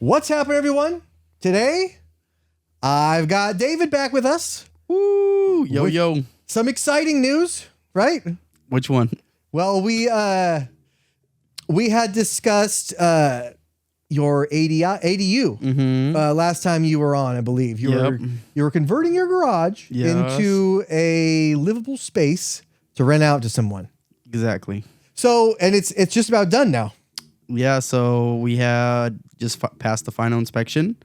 What's happening, everyone? Today, I've got David back with us. Woo! Yo. Some exciting news, right? Which one? Well, we had discussed your ADU last time you were on, I believe. You were converting your garage into a livable space to rent out to someone. Exactly. So, and it's just about done now. Yeah, so we had just passed the final inspection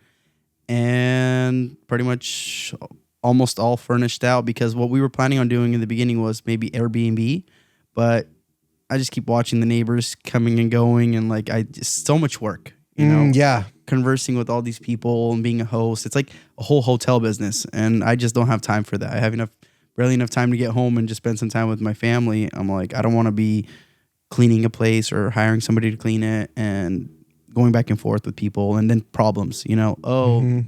and pretty much almost all furnished out, because what we were planning on doing in the beginning was maybe Airbnb, but I just keep watching the neighbors coming and going, and like so much work, you know? Yeah. Conversing with all these people and being a host. It's like a whole hotel business, and I just don't have time for that. I have barely enough time to get home and just spend some time with my family. I'm like, I don't want to be cleaning a place or hiring somebody to clean it and going back and forth with people, and then problems, you know,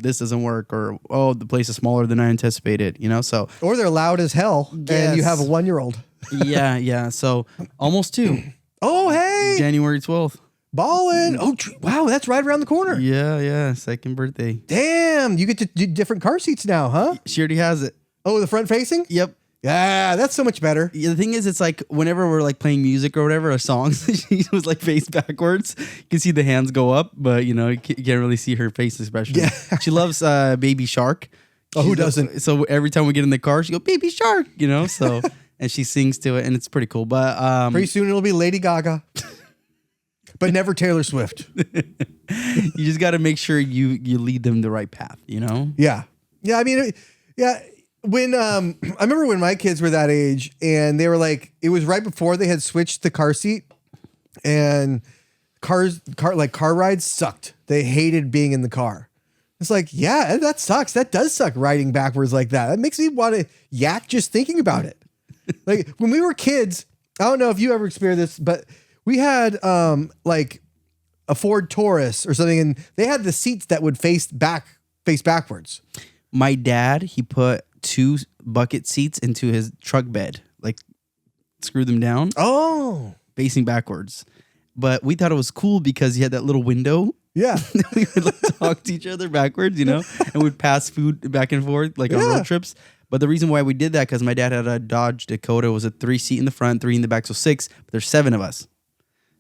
this doesn't work, or, the place is smaller than I anticipated, you know, so. Or they're loud as hell, and you have a 1-year-old. Yeah. So almost 2. Oh, hey. January 12th. Ballin'. Oh, wow, that's right around the corner. Yeah. Second birthday. Damn, you get to do different car seats now, huh? She already has it. Oh, the front facing? Yep. Yeah, that's so much better. Yeah, the thing is, it's like whenever we're like playing music or whatever, or songs, she was like face backwards. You can see the hands go up, but you know, you can't really see her face expression. Yeah. She loves Baby Shark. Oh, who doesn't? So every time we get in the car, she goes, Baby Shark, you know, so, and she sings to it, and it's pretty cool. But pretty soon it'll be Lady Gaga, but never Taylor Swift. You just got to make sure you lead them the right path, you know? Yeah. I mean, yeah. When I remember when my kids were that age, and they were like, it was right before they had switched the car seat, and car rides sucked. They hated being in the car. It's like, yeah, that sucks. That does suck, riding backwards like that. That makes me want to yak just thinking about it. Like when we were kids, I don't know if you ever experienced this, but we had like a Ford Taurus or something, and they had the seats that would face backwards. My dad, he put 2 bucket seats into his truck bed, like screw them down. Oh, facing backwards. But we thought it was cool because he had that little window. Yeah. We would like talk to each other backwards, you know, and we'd pass food back and forth like on road trips. But the reason why we did that, because my dad had a Dodge Dakota. It was a 3-seat in the front, 3 in the back, so 6. But there's 7 of us.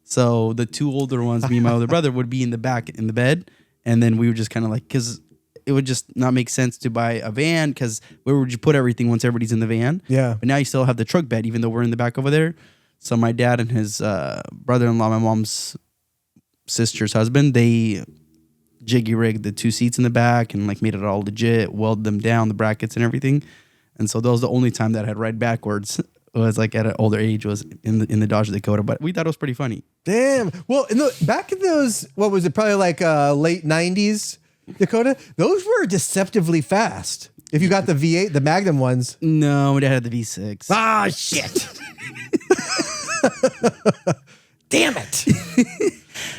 So the 2 older ones, me and my older brother, would be in the back in the bed. And then we would just kind of like, because it would just not make sense to buy a van, because where would you put everything once everybody's in the van? Yeah. But now you still have the truck bed, even though we're in the back over there. So my dad and his brother-in-law, my mom's sister's husband, they jiggy rigged the 2 seats in the back and like made it all legit, welded them down, the brackets and everything. And so that was the only time that I had ride backwards. Was like at an older age, was in the Dodge Dakota, but we thought it was pretty funny. Damn. Well, back in those, what was it? Probably like late 90s. Dakota, those were deceptively fast. If you got the V8, the Magnum ones. No, my dad had the V6. Ah, shit. Damn it.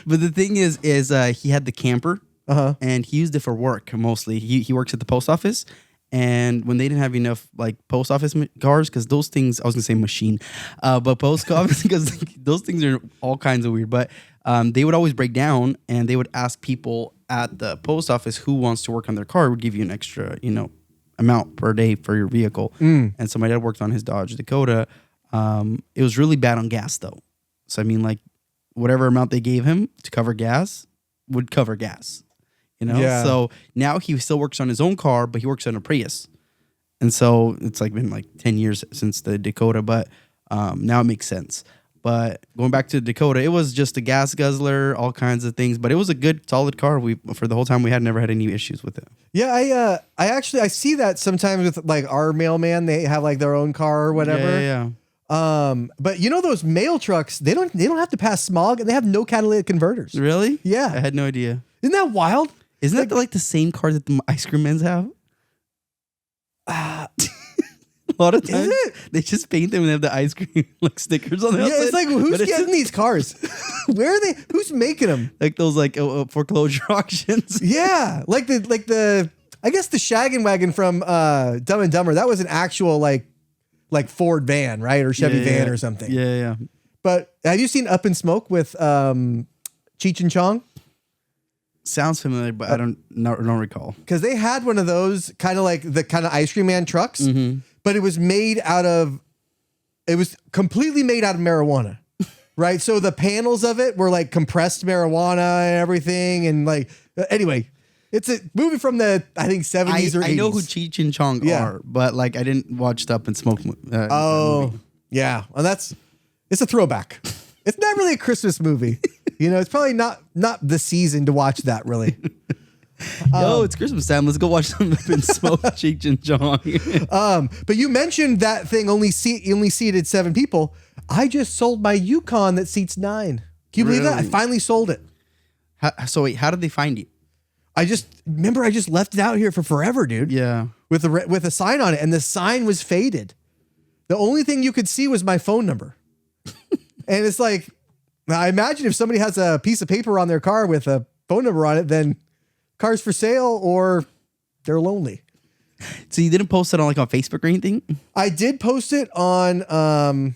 But the thing is he had the camper, and he used it for work mostly. He works at the post office, and when they didn't have enough like post office cars, because those things, I was gonna say machine, but post office, because those things are all kinds of weird. But they would always break down, and they would ask people at the post office who wants to work on their car, would give you an extra, you know, amount per day for your vehicle. And so my dad worked on his Dodge Dakota. It was really bad on gas though. So I mean, like whatever amount they gave him to cover gas would cover gas, you know? Yeah. So now he still works on his own car, but he works on a Prius. And so it's like been like 10 years since the Dakota, but now it makes sense. But going back to the Dakota, it was just a gas guzzler, all kinds of things. But it was a good, solid car. For the whole time we had never had any issues with it. Yeah, I see that sometimes with like our mailman. They have like their own car or whatever. Yeah. But you know those mail trucks, they don't have to pass smog, and they have no catalytic converters. Really? Yeah. I had no idea. Isn't that wild? Isn't that like the same car that the ice cream men have? A lot of times they just paint them and they have the ice cream like stickers on the outside. Yeah, it's like, who's getting these cars? Where are they? Who's making them? Like those like foreclosure auctions. Yeah, like the I guess the shaggin' wagon from Dumb and Dumber. That was an actual like Ford van, right, or Chevy van or something. Yeah. But have you seen Up in Smoke with Cheech and Chong? Sounds familiar, but I don't recall. Because they had one of those kind of like the kind of ice cream man trucks, but it was completely made out of marijuana, right? So the panels of it were like compressed marijuana and everything. And like, anyway, it's a movie from the, I think, 70s or 80s. I know who Cheech and Chong are, but like I didn't watch Up and Smoke movie. Yeah. Well, it's a throwback. It's not really a Christmas movie. It's probably not the season to watch that, really. Yo, it's Christmas time. Let's go watch some Up and Smoke, Cheech and Chong. But you mentioned that thing only seated 7 people. I just sold my Yukon that seats 9. Can you believe that? I finally sold it. So wait, how did they find you? I just left it out here for forever, dude. Yeah. With a sign on it, and the sign was faded. The only thing you could see was my phone number. And it's like, I imagine if somebody has a piece of paper on their car with a phone number on it, then car's for sale or they're lonely. So you didn't post it on Facebook or anything? I did post it on, I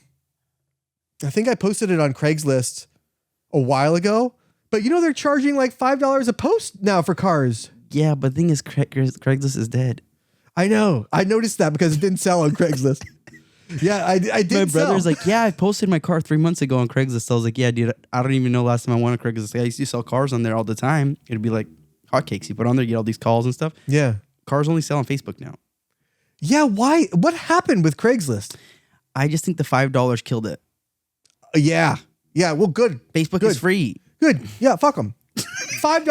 think I posted it on Craigslist a while ago, but they're charging like $5 a post now for cars. Yeah, but the thing is, Craigslist is dead. I know. I noticed that because it didn't sell on Craigslist. Yeah, I did. My brother's like, yeah, I posted my car 3 months ago on Craigslist. I was like, yeah, dude, I don't even know last time I went on Craigslist. I used to sell cars on there all the time. It'd be like hotcakes. You put on there, you get all these calls and stuff. Yeah. Cars only sell on Facebook now. Yeah, why? What happened with Craigslist? I just think the $5 killed it. Yeah. Yeah, well, good. Facebook is free. Good. Yeah, fuck them. $5?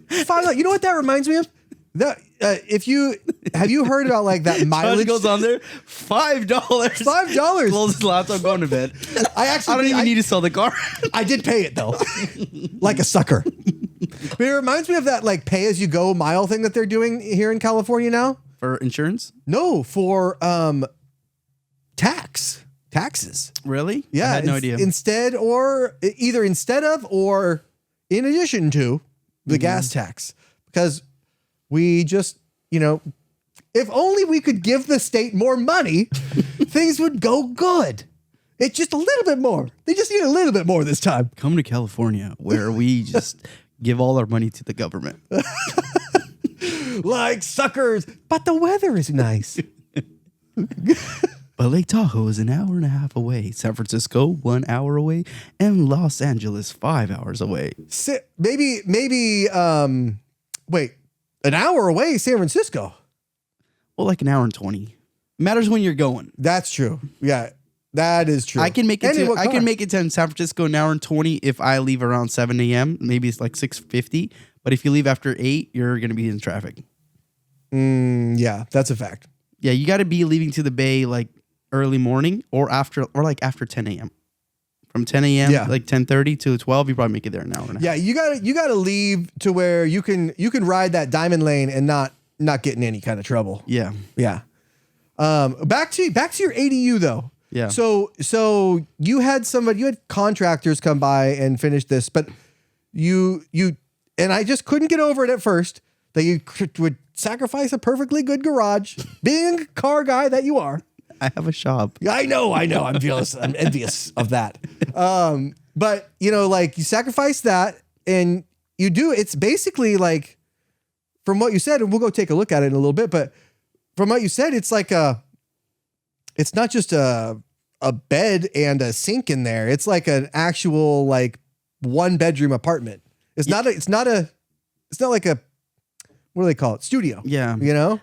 $5. You know what that reminds me of? That have you heard about like that mileage goes on there? $5. $5. Close his laptop, going to bed. I don't even need to sell the car. I did pay it though, like a sucker. But it reminds me of that like pay as you go mile thing that they're doing here in California now. For insurance? No, for taxes. Really? Yeah, I had no idea. Either instead of or in addition to the gas tax, because we just, if only we could give the state more money, things would go good. It's just a little bit more. They just need a little bit more this time. Come to California, where we just give all our money to the government. Like suckers. But the weather is nice. But Lake Tahoe is an hour and a half away. San Francisco, 1 hour away. And Los Angeles, 5 hours away. Maybe, wait. An hour away, San Francisco. Well, like an hour and 20. Matters when you're going. That's true. Yeah, that is true. I can make it to San Francisco an hour and 20 if I leave around 7 a.m. Maybe it's like 6:50. But if you leave after 8, you're going to be in traffic. Yeah, that's a fact. Yeah, you got to be leaving to the Bay like early morning or after 10 a.m. From 10 a.m. like 10:30 to 12, you probably make it there in an hour and a half. Yeah, you gotta leave to where you can ride that diamond lane and not get in any kind of trouble. Yeah. Yeah. Back to your ADU though. Yeah. So you had contractors come by and finish this, but you and I just couldn't get over it at first that you would sacrifice a perfectly good garage, being a car guy that you are. I have a shop. I know. I'm jealous. I'm envious of that. But like you sacrifice that and you do, it's basically like, from what you said, and we'll go take a look at it in a little bit, but from what you said, it's like it's not just a bed and a sink in there. It's like an actual like 1-bedroom apartment. It's not like a, what do they call it? Studio. Yeah.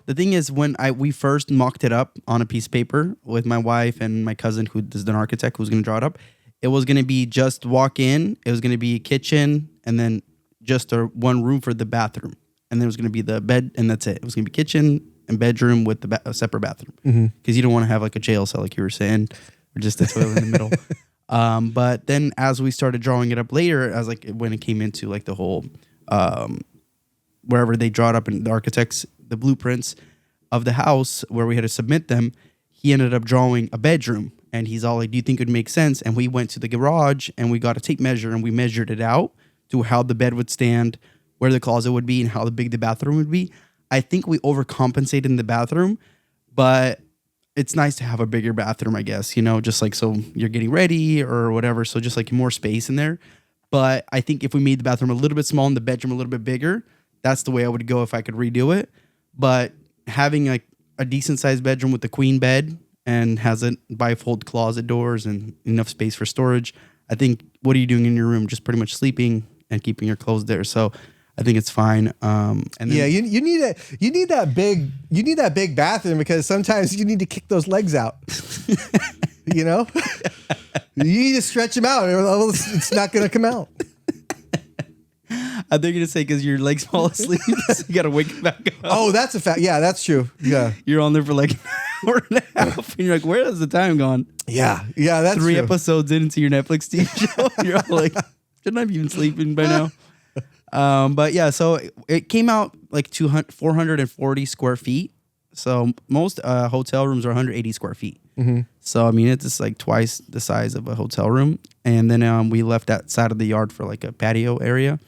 The thing is, when we first mocked it up on a piece of paper with my wife and my cousin, who is an architect, who's going to draw it up, it was going to be just walk in. It was going to be a kitchen and then just one room for the bathroom. And then it was going to be the bed and that's it. It was going to be kitchen and bedroom with a separate bathroom. Because you don't want to have like a jail cell, like you were saying, or just a toilet in the middle. But then as we started drawing it up later, as like when it came into like the whole... wherever they draw it up in the architects, the blueprints of the house where we had to submit them, he ended up drawing a bedroom. And he's all like, do you think it would make sense? And we went to the garage and we got a tape measure and we measured it out to how the bed would stand, where the closet would be, and how big the bathroom would be. I think we overcompensated in the bathroom, but it's nice to have a bigger bathroom, I guess, just like so you're getting ready or whatever. So just like more space in there. But I think if we made the bathroom a little bit small and the bedroom a little bit bigger, that's the way I would go if I could redo it. But having like a decent sized bedroom with a queen bed and has a bifold closet doors and enough space for storage, I think what are you doing in your room? Just pretty much sleeping and keeping your clothes there. So I think it's fine. And then, yeah, you need that big bathroom because sometimes you need to kick those legs out. You know, you need to stretch them out, or else it's not going to come out. I think you're gonna say because your legs fall asleep, so you gotta wake back up. Oh, that's a fact. Yeah, that's true. Yeah, You're on there for like an hour and a half, and you're like, "Where has the time gone?" yeah, that's 3 true. episodes into your Netflix TV show, you're all like, "Shouldn't I be even sleeping by now?" But yeah, so it came out like 440 square feet. So most hotel rooms are 180 square feet. Mm-hmm. So I mean, it's just like twice the size of a hotel room. And then we left that side of the yard for like a patio area.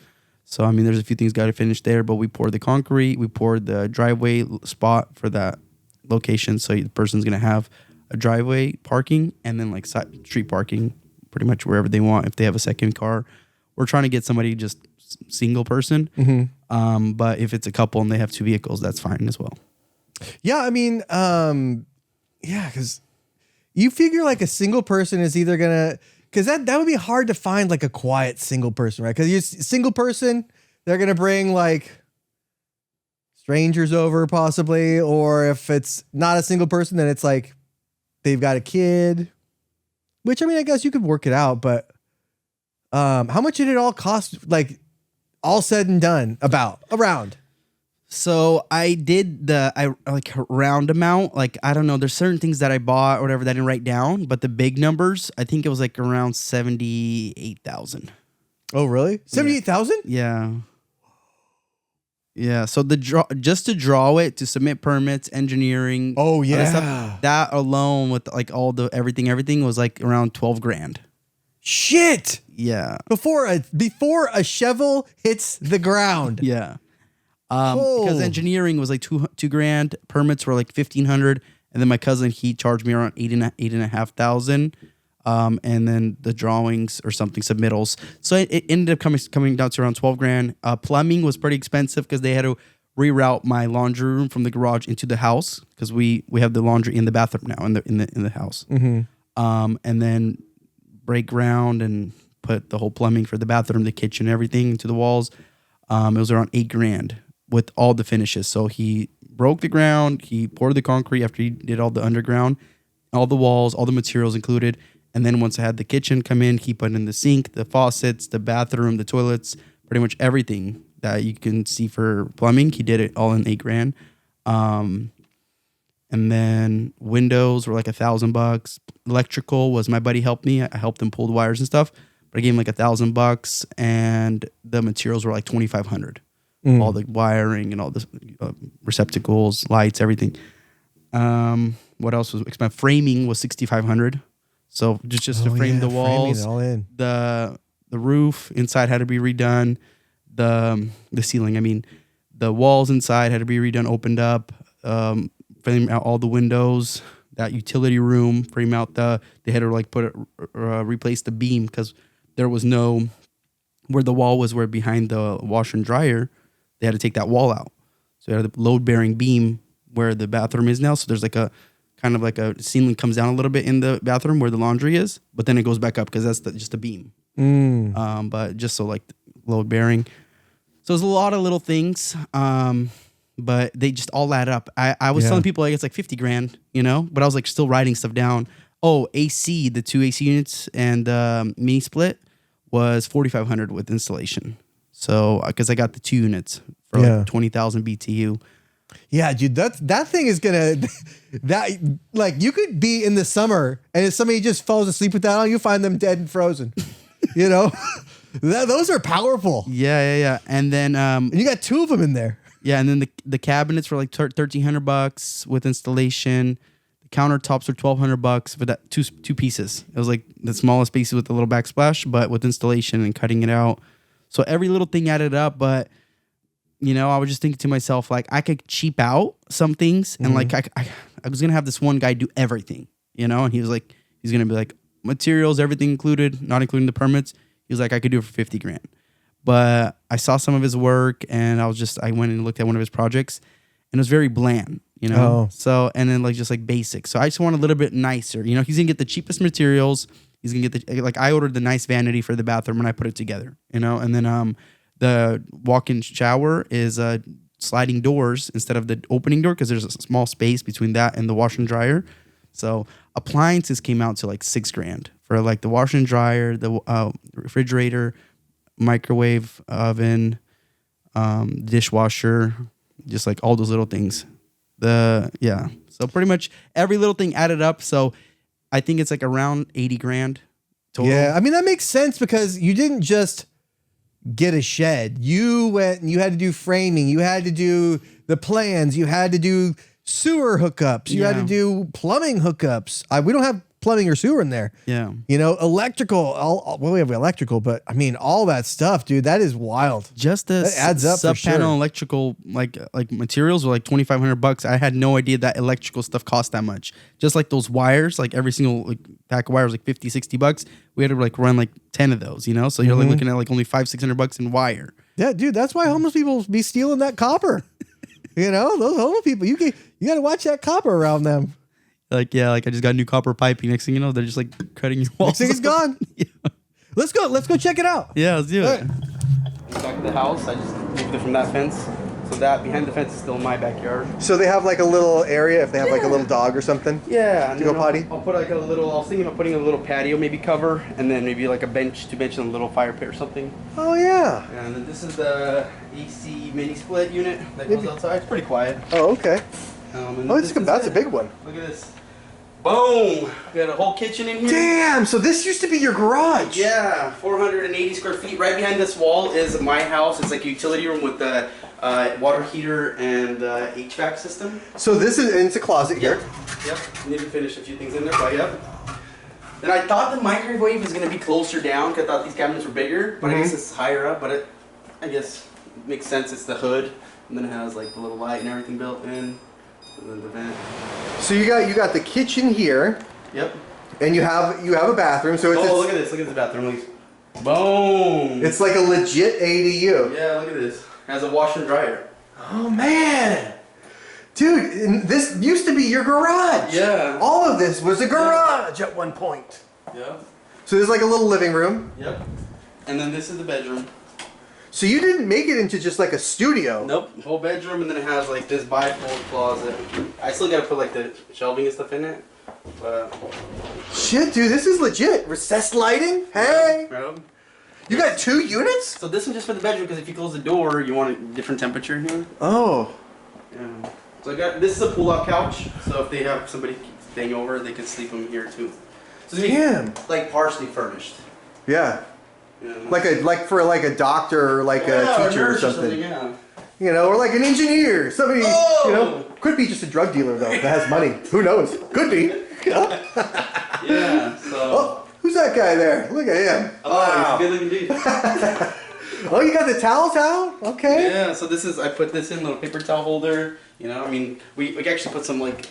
So I mean, there's a few things got to finish there, but we poured the concrete, we poured the driveway spot for that location. So the person's gonna have a driveway parking and then like street parking, pretty much wherever they want. If they have a second car, we're trying to get somebody just single person. Mm-hmm. But if it's a couple and they have 2 vehicles, that's fine as well. Yeah, I mean, yeah, because you figure like a single person is either gonna, because that would be hard to find like a quiet single person, right? Because you're single person, they're gonna bring like strangers over possibly, or if it's not a single person, then it's like they've got a kid. Which I mean, I guess you could work it out, but how much did it all cost? Like all said and done, around. So I did like round amount. Like, I don't know. There's certain things that I bought or whatever that I didn't write down, but the big numbers, I think it was like around 78,000. Oh, really? 78,000? Yeah. Yeah. So just to draw it, to submit permits, engineering. Oh, all that yeah. stuff, that alone with like all the everything was like around 12 grand. Shit. Yeah. Before a shovel hits the ground. Yeah. Because engineering was like two grand, permits were like 1,500, and then my cousin, he charged me around 8,500, and then the drawings or something submittals. So it ended up coming down to around 12 grand. Plumbing was pretty expensive because they had to reroute my laundry room from the garage into the house because we have the laundry in the bathroom now in the house. Mm-hmm. And then break ground and put the whole plumbing for the bathroom, the kitchen, everything into the walls. It was around 8 grand. With all the finishes. So he broke the ground, he poured the concrete after he did all the underground, all the walls, all the materials included. And then once I had the kitchen come in, he put in the sink, the faucets, the bathroom, the toilets, pretty much everything that you can see for plumbing. He did it all in 8 grand. And then windows were like $1,000. Electrical was my buddy helped me. I helped him pull the wires and stuff, but I gave him like $1,000, and the materials were like 2,500. All the wiring and all the receptacles, lights, everything. What else was expensive? Framing was 6,500. So just to frame the walls, all in. The roof inside had to be redone. The ceiling, I mean, the walls inside had to be redone, opened up. Frame out all the windows. That utility room, frame out they had to like replace the beam because there was no where the wall was behind the washer and dryer. They had to take that wall out. So they had the load-bearing beam where the bathroom is now. So there's like a kind of like a ceiling comes down a little bit in the bathroom where the laundry is, but then it goes back up because that's just a beam. But just so like load-bearing. So there's a lot of little things, but they just all add up. I was telling people like it's like 50 grand, but I was like still writing stuff down. Oh, AC, the 2 AC units and mini split was 4,500 with installation. So, because I got the 2 units for like 20,000 BTU. Yeah, dude, that thing is gonna like you could be in the summer and if somebody just falls asleep with that on, you find them dead and frozen. Those are powerful. Yeah. And then and you got 2 of them in there. Yeah, and then the cabinets were like $1,300 with installation. The countertops were $1,200 for that two pieces. It was like the smallest pieces with the little backsplash, but with installation and cutting it out. So every little thing added up, but I was just thinking to myself, like, I could cheap out some things, and like I was gonna have this one guy do everything, and he was like, he's gonna be like materials, everything included, not including the permits. He was like, I could do it for 50 grand. But I saw some of his work, and I went and looked at one of his projects, and it was very bland, you know? Oh. So, and then like just like basic. So I just want a little bit nicer. You know, he's gonna get the cheapest materials. He's gonna get like I ordered the nice vanity for the bathroom and I put it together, you know? And then the walk-in shower is sliding doors instead of the opening door because there's a small space between that and the washer and dryer. So appliances came out to like $6 grand for like the washer and dryer, the refrigerator, microwave, oven, dishwasher, just like all those little things. So pretty much every little thing added up. So I think it's like around 80 grand total. Yeah, I mean that makes sense because you didn't just get a shed. You went and you had to do framing. You had to do the plans. You had to do sewer hookups. You had to do plumbing hookups. We don't have plumbing or sewer in there. Yeah. You know, electrical. We have electrical, but I mean, all that stuff, dude, that is wild. Just the that adds up sub for sure. panel electrical like materials were like $2,500. I had no idea that electrical stuff cost that much. Just like those wires, like every single like pack of wires, like $50-$60. We had to like run like 10 of those, you know? So you're like looking at like only $500-$600 in wire. Yeah, dude, that's why homeless people be stealing that copper. You know, those homeless people, you got to watch that copper around them. Like, yeah, like I just got new copper piping. Next thing you know, they're just like cutting your walls. Next thing it's gone. Yeah. Let's go check it out. Yeah, let's do it. Right. Back to the house. I just moved it from that fence. So that behind the fence is still my backyard. So they have like a little area if they have like a little dog or something. Yeah. To go potty? I'll put like a little, I was thinking of putting a little patio maybe cover and then maybe like a bench, 2 benches and a little fire pit or something. Oh yeah. And then this is the AC mini split unit that goes outside. It's pretty quiet. Oh, okay. That's a it. big one. Look at this. Boom! We got a whole kitchen in here. Damn, so this used to be your garage. Yeah, 480 square feet. Right behind this wall is my house. It's like a utility room with the water heater and HVAC system. So this is, and it's a closet here. Yep. Need to finish a few things in there, but yep. And I thought the microwave was going to be closer down because I thought these cabinets were bigger, but I guess it's higher up, but I guess it makes sense. It's the hood, and then it has like the little light and everything built in. And then the vent. So you got the kitchen here. Yep. And you have a bathroom. So it's look at this. Look at the bathroom. Boom. It's like a legit ADU. Yeah, look at this. It has a washer and dryer. Oh man. Dude, and this used to be your garage. Yeah. All of this was a garage at one point. Yeah. So there's like a little living room. Yep. And then this is the bedroom. So you didn't make it into just like a studio. Nope. Whole bedroom, and then it has like this bifold closet. I still gotta put like the shelving and stuff in it. But shit, dude, this is legit. Recessed lighting? Hey. Bro. You got 2 units? So this one's just for the bedroom because if you close the door, you want a different temperature in here. Oh. Yeah. So I got, this is a pull-out couch. So if they have somebody staying over, they can sleep in here too. So it's like partially furnished. Yeah. Yeah. Like for a doctor or like a teacher or something. Yeah. You know, or like an engineer. Somebody, Oh! you know, could be just a drug dealer though that has money. Who knows? Could be. Yeah. So. Oh, who's that guy there? Look at him. Oh, Wow. he's a good-looking dude. Oh, you got the towel? Okay. Yeah. So this is, I put this in, little paper towel holder. You know, I mean, we can actually put some like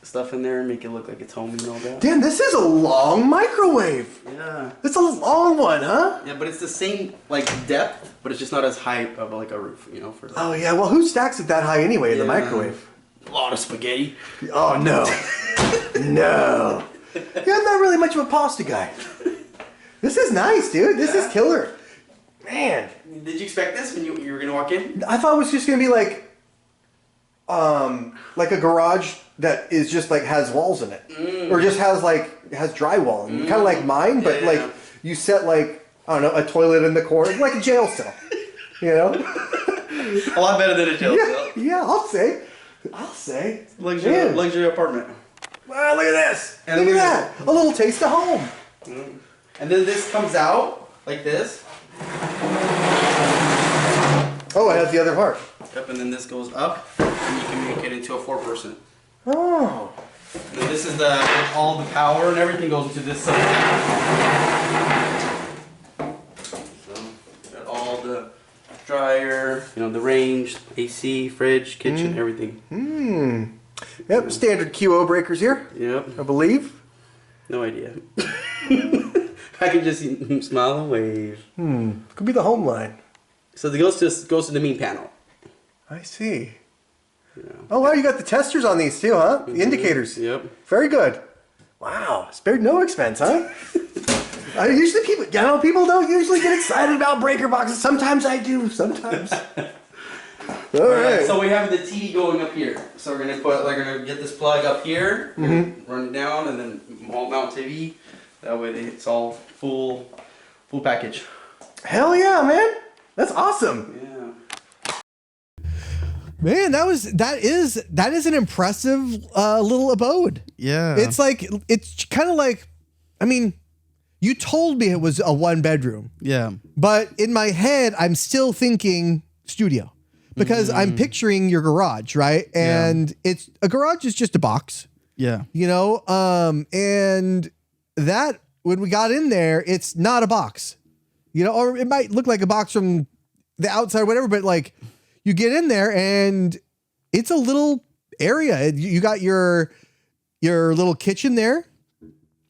stuff in there and make it look like it's homey and all that. Damn, this is a long microwave. Yeah. It's a long one, huh? Yeah, but it's the same like depth, but it's just not as high of like a roof, you know. For Oh yeah, well who stacks it that high anyway in the microwave? A lot of spaghetti. Oh no. No. Yeah, I'm not really much of a pasta guy. This is nice, dude. This is killer. Man. Did you expect this when you were gonna walk in? I thought it was just gonna be like a garage that is just like has walls in it, or just has drywall, kind of like mine, but like you set like I don't know, a toilet in the corner, like a jail cell, you know. A lot better than a jail cell. Yeah, I'll say. Luxury apartment. Wow, look at this! And look at that! A little taste of home. And then this comes out like this. Oh, it has the other part. Yep, and then this goes up, and you can make it into a 4-person. Oh. And then this is all the power and everything goes into this side. So, got all the dryer, you know, the range, AC, fridge, kitchen, everything. Yep, standard QO breakers here. Yep. I believe. No idea. Packages, smile and wave. Could be the home line. So the ghost just goes to the main panel. I see. Yeah. Oh, wow, you got the testers on these too, huh? The indicators. Yep. Very good. Wow, spared no expense, huh? Usually people don't usually get excited about breaker boxes. Sometimes I do, sometimes. All right. So we have the TV going up here. So we're gonna get this plug up here, run it down, and then wall mount TV. That way it's all full package. Hell yeah, man. That's awesome. Yeah. Man, that is an impressive little abode. Yeah. It's kind of like, I mean, you told me it was a 1-bedroom. Yeah. But in my head, I'm still thinking studio because I'm picturing your garage, right? And a garage is just a box. Yeah. You know, and that when we got in there, it's not a box. You know, or it might look like a box from the outside or whatever, but like you get in there and it's a little area. You got your little kitchen there.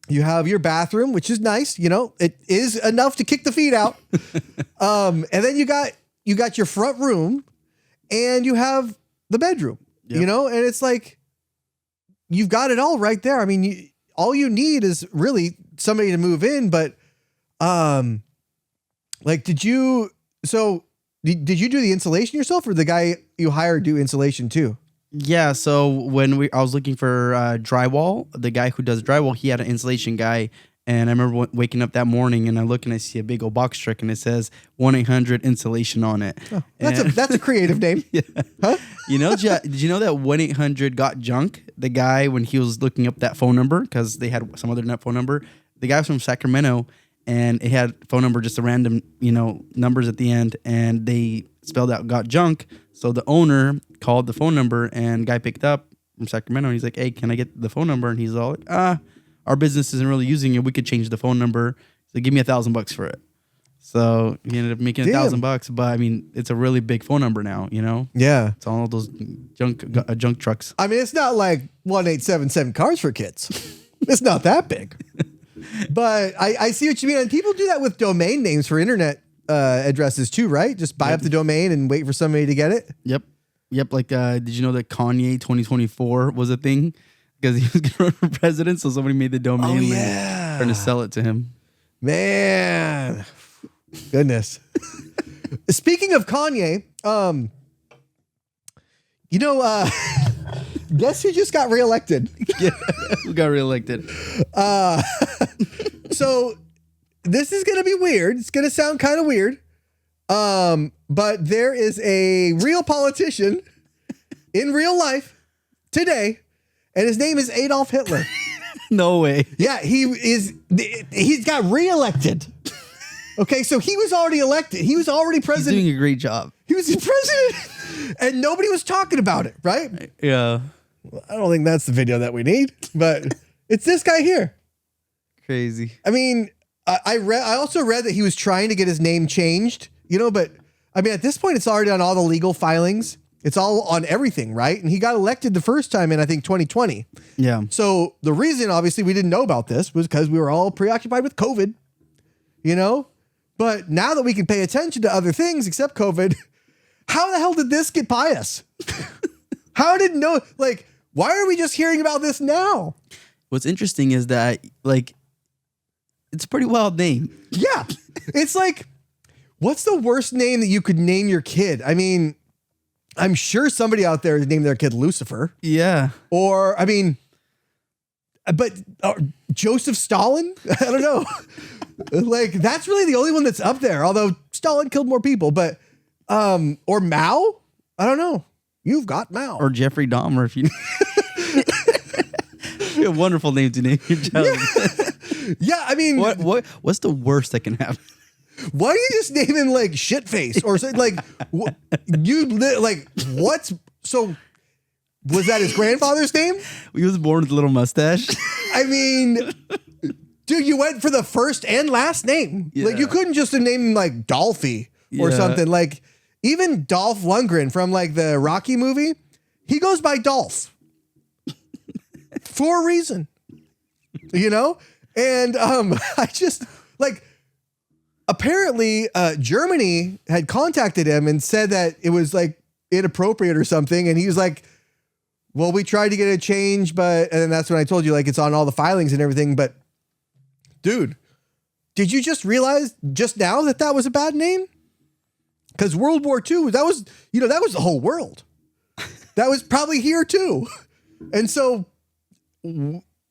You have your bathroom, which is nice. You know, it is enough to kick the feet out. And then you got your front room and you have the bedroom, you know, and it's like, you've got it all right there. I mean, all you need is really somebody to move in, but, like, did you do the installation yourself or the guy you hired do installation too? Yeah. So when I was looking for drywall, the guy who does drywall, he had an installation guy. And I remember waking up that morning and I look and I see a big old box truck and it says 1-800-installation on it. Oh, that's a creative name. Yeah. Huh? You know, did you know that 1-800-GOT-JUNK, the guy, when he was looking up that phone number, because they had some other net phone number, the guy was from Sacramento and it had phone number, just a random, you know, numbers at the end, and they spelled out got junk. So the owner called the phone number and guy picked up from Sacramento and he's like, hey, can I get the phone number? And he's all like, our business isn't really using it. We could change the phone number. So give me $1,000 for it. So he ended up making $1,000, but I mean, it's a really big phone number now, you know? Yeah. It's all those junk trucks. I mean, it's not like 1-877 cars for kids. It's not that big. But I see what you mean. And people do that with domain names for internet addresses too, right? Just buy up the domain and wait for somebody to get it. Yep. Like, did you know that Kanye 2024 was a thing? Because he was going to run for president, so somebody made the domain name trying to sell it to him. Man. Goodness. Speaking of Kanye, you know, guess who just got reelected? Yeah, who got reelected? So this is going to be weird. It's going to sound kind of weird. But there is a real politician in real life today, and his name is Adolf Hitler. No way. Yeah, he's got reelected. Okay, so he was already elected. He was already president. He's doing a great job. He was the president, and nobody was talking about it, right? Yeah. Well, I don't think that's the video that we need, but it's this guy here. Crazy. I mean, I also read that he was trying to get his name changed, you know, but I mean, at this point, it's already on all the legal filings. It's all on everything, right? And he got elected the first time in, I think, 2020. Yeah. So the reason, obviously, we didn't know about this was because we were all preoccupied with COVID, you know? But now that we can pay attention to other things except COVID, how the hell did this get by us? How did why are we just hearing about this now? What's interesting is that, like, it's a pretty wild name. Yeah. It's like, what's the worst name that you could name your kid? I mean, I'm sure somebody out there has named their kid Lucifer. Yeah. Or, I mean, but Joseph Stalin? I don't know. Like, that's really the only one that's up there. Although Stalin killed more people, but, or Mao? I don't know. You've got Mao. Or Jeffrey Dahmer, if you a wonderful name to name your child. Yeah, I mean, what's the worst that can happen? Why do you just name him like Shitface or something? Like, what's so? Was that his grandfather's name? He was born with a little mustache. I mean, dude, you went for the first and last name. Yeah. Like, you couldn't just name him like Dolphy or something. Like, even Dolph Lundgren from like the Rocky movie, he goes by Dolph for a reason, you know. And like apparently Germany had contacted him and said that it was like inappropriate or something. And he was like, well, we tried to get it changed, and then that's when I told you, like, it's on all the filings and everything. But dude, did you just realize just now that was a bad name? Because World War II, that was the whole world. That was probably here too. And so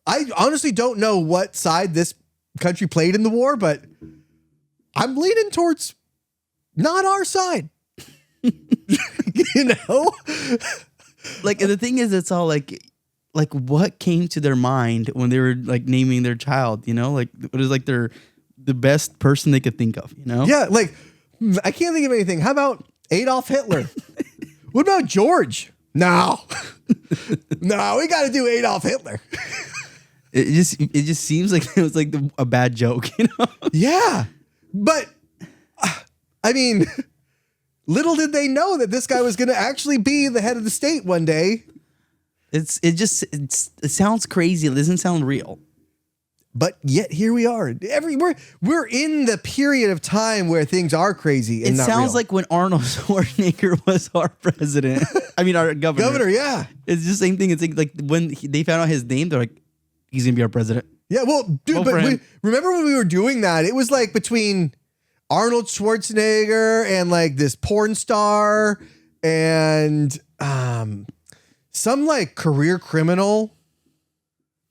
I honestly don't know what side this country played in the war, but I'm leaning towards not our side. You know? Like, and the thing is, it's all like what came to their mind when they were like naming their child, you know, like it was like the best person they could think of, you know? Yeah. Like I can't think of anything. How about Adolf Hitler? What about George? No, no, we got to do Adolf Hitler. It just seems like it was like a bad joke, you know? Yeah. But I mean, little did they know that this guy was going to actually be the head of the state one day. It sounds crazy. It doesn't sound real. But yet here we are. We're in the period of time where things are crazy. And it not sounds real. like when Arnold Schwarzenegger was our president. I mean, our governor. Governor, yeah. It's the same thing. It's like when they found out his name, they're like, he's gonna be our president. Yeah, well, dude, but remember when we were doing that? It was like between Arnold Schwarzenegger and like this porn star and some like career criminal,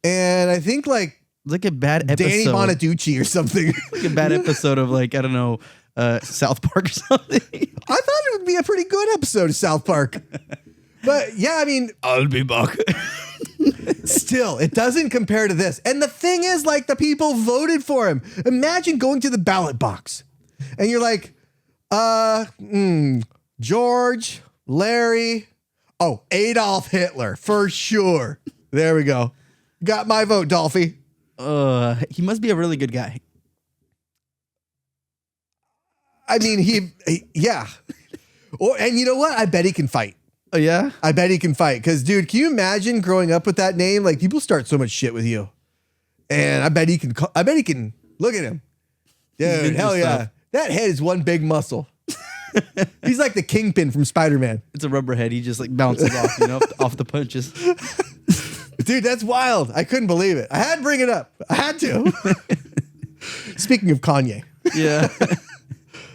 and I think like a bad episode. Danny Bonaducci or something. Like a bad episode of like, I don't know, South Park or something. I thought it would be a pretty good episode of South Park. But yeah, I mean, I'll be back. Still, it doesn't compare to this. And the thing is, like, the people voted for him. Imagine going to the ballot box and you're like, George, Larry, Adolf Hitler, for sure. There we go. Got my vote, Dolphy. He must be a really good guy. I mean, yeah. And you know what? I bet he can fight. Oh, yeah? I bet he can fight. Because, dude, can you imagine growing up with that name? Like, people start so much shit with you. And I bet he can. Look at him. Dude, hell yeah. Stuff. That head is one big muscle. He's like the Kingpin from Spider-Man. It's a rubber head. He just like bounces off, off the punches. Dude, that's wild. I couldn't believe it. I had to bring it up. I had to. Speaking of Kanye. Yeah.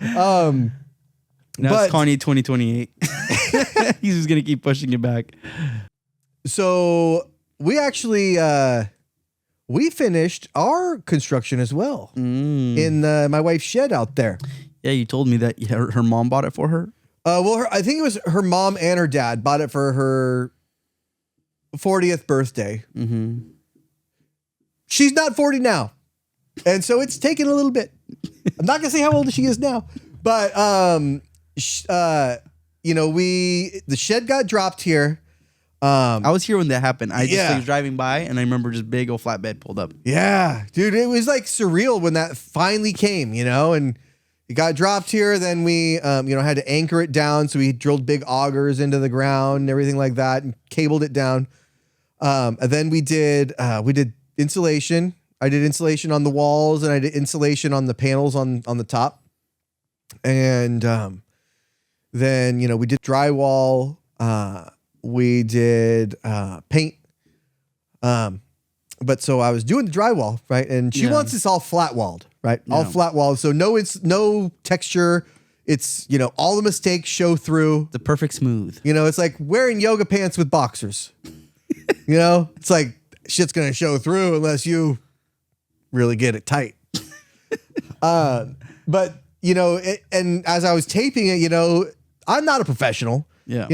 Now it's Kanye 2028. He's just going to keep pushing it back. So we actually, we finished our construction as well in my wife's shed out there. Yeah, you told me that her mom bought it for her. Well, I think it was her mom and her dad bought it for her 40th birthday. Mm-hmm. She's not 40 now. And so it's taken a little bit. I'm not going to say how old she is now, but, the shed got dropped here. I was here when that happened. I just was driving by and I remember just big old flatbed pulled up. Yeah, dude, it was like surreal when that finally came, and it got dropped here. Then we, had to anchor it down. So we drilled big augers into the ground and everything like that and cabled it down. And then we did insulation. I did insulation on the walls and I did insulation on the panels on the top. And, then, we did drywall. We did, paint. But so I was doing the drywall, right? And she wants this all flat walled, right? Yeah. All flat walled. So no texture. It's, all the mistakes show through. The perfect smooth. It's like wearing yoga pants with boxers. It's like shit's going to show through unless you really get it tight. But, and as I was taping it, I'm not a professional. Yeah.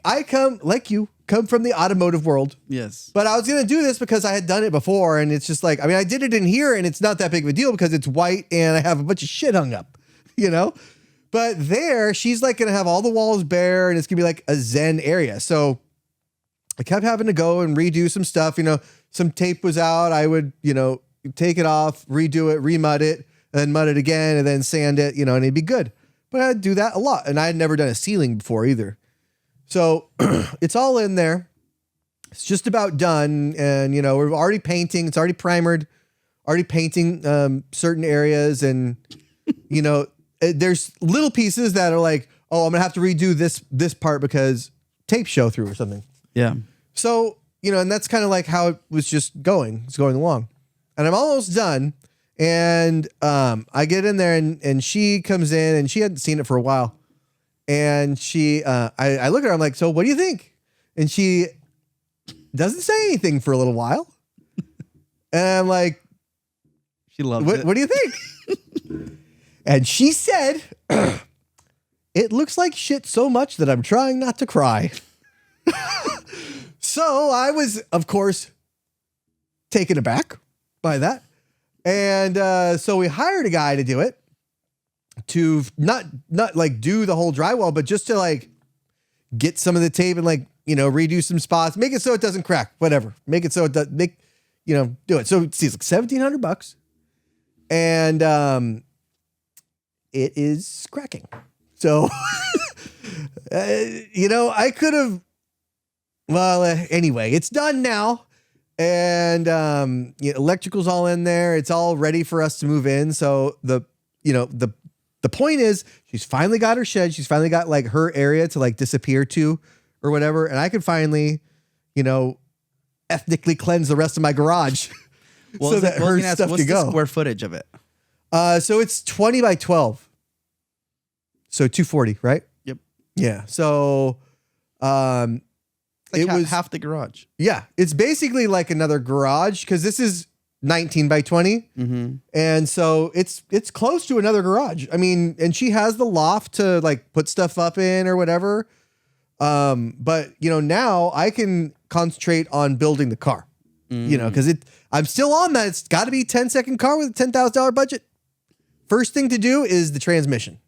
I come like you. Come from the automotive world. Yes. But I was going to do this because I had done it before. And it's just like, I did it in here and it's not that big of a deal because it's white and I have a bunch of shit hung up, But there, she's like going to have all the walls bare and it's going to be like a zen area. So I kept having to go and redo some stuff. Some tape was out. I would, take it off, redo it, remud it, and then mud it again and then sand it, and it'd be good. But I'd do that a lot. And I had never done a ceiling before either. So it's all in there. It's just about done. And, we're already painting. It's already primered. already painting certain areas, and there's little pieces that are like, oh, I'm gonna have to redo this part because tape show through or something. Yeah. So and that's kind of like how it was just going. It's going along, and I'm almost done. And I get in there, and she comes in, and she hadn't seen it for a while. And I look at her, I'm like, so what do you think? And she doesn't say anything for a little while. And I'm like, she loves it. What do you think? And she said, it looks like shit so much that I'm trying not to cry. So I was, of course, taken aback by that. And so we hired a guy to do it, to not like do the whole drywall, but just to like get some of the tape and like, redo some spots, make it so it doesn't crack, whatever. Make it so it does do it. So it's like $1,700 and it is cracking. So, I could have, anyway, it's done now. And electrical's all in there. It's all ready for us to move in. So the point is, she's finally got her shed. She's finally got like her area to like disappear to or whatever. And I could finally, ethnically cleanse the rest of my garage so that her stuff what's could go. The square footage of it? So it's 20 by 12. So 240, right? Yep. Yeah. So, it was half the garage. Yeah. It's basically like another garage because this is 19 by 20. Mm-hmm. And so it's close to another garage. I mean, and she has the loft to like put stuff up in or whatever. But now I can concentrate on building the car, because I'm still on that. It's got to be 10-second car with a $10,000 budget. First thing to do is the transmission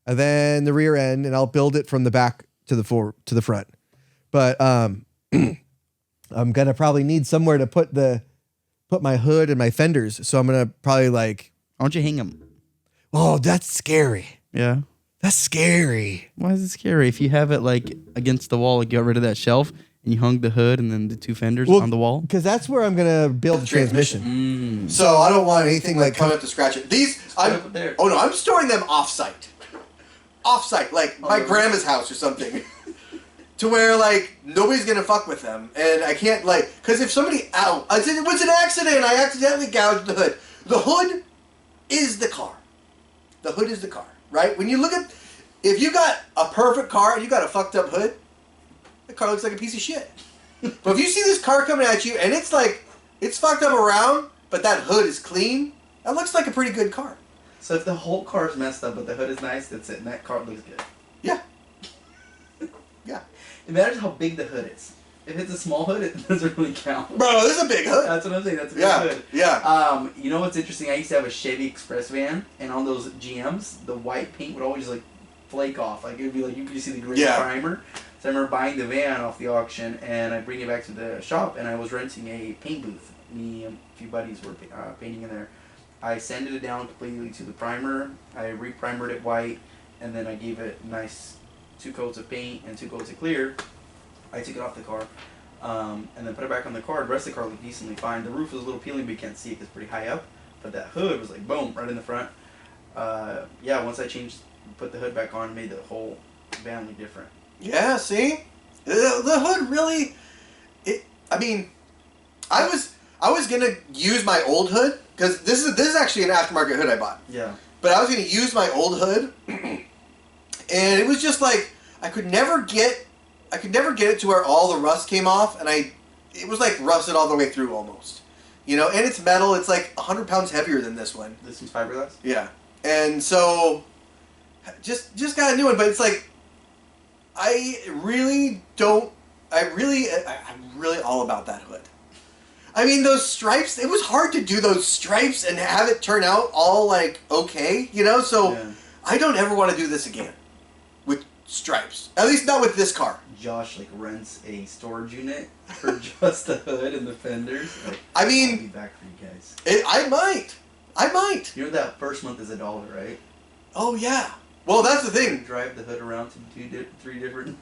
and then the rear end, and I'll build it from the back to the front. But, I'm going to probably need somewhere to put my hood and my fenders. So I'm going to probably like, why don't you hang them? Oh, that's scary. Yeah. That's scary. Why is it scary? If you have it like against the wall, like get rid of that shelf and you hung the hood and then the two fenders on the wall. Because that's where I'm going to build the transmission. So I don't want anything like coming up to scratch it. I'm storing them off-site. Off-site, like my grandma's house or something. To where, like, nobody's going to fuck with them. And I can't, like, because if somebody, I said it was an accident, I accidentally gouged the hood. The hood is the car. The hood is the car, right? When you look at, if you got a perfect car and you got a fucked up hood, the car looks like a piece of shit. But if you see this car coming at you and it's like, it's fucked up around, but that hood is clean, that looks like a pretty good car. So if the whole car is messed up but the hood is nice, that's it, and that car looks good. Yeah. Yeah. It matters how big the hood is. If it's a small hood, it doesn't really count. Bro, this is a big hood. That's what I'm saying. That's a big hood. Yeah. You know what's interesting? I used to have a Chevy Express van, and on those GMs, the white paint would always like flake off. Like it would be like you could see the green primer. So I remember buying the van off the auction, and I bring it back to the shop, and I was renting a paint booth. Me and a few buddies were painting in there. I sanded it down completely to the primer. I re-primered it white, and then I gave it nice 2 coats of paint and 2 coats of clear. I took it off the car, and then put it back on the car. The rest of the car looked decently fine. The roof was a little peeling, but you can't see it because it's pretty high up. But that hood was like, boom, right in the front. Once I put the hood back on, made the whole van look different. Yeah, see? The hood really, I was going to use my old hood, because this is actually an aftermarket hood I bought. Yeah. But I was going to use my old hood, and it was just like, I could never get it to where all the rust came off, and it was like rusted all the way through almost. And it's metal. It's like 100 pounds heavier than this one. This one's fiberglass? Yeah. And so, just got a new one, but it's like, I'm really all about that hood. I mean, those stripes, it was hard to do those stripes and have it turn out all like, okay, so yeah. I don't ever want to do this again with stripes. At least not with this car. Josh rents a storage unit for just the hood and the fenders. I'll be back for you guys. I might. You know that first month is $1, right? Oh yeah. Well, that's the thing. Drive the hood around to 3 different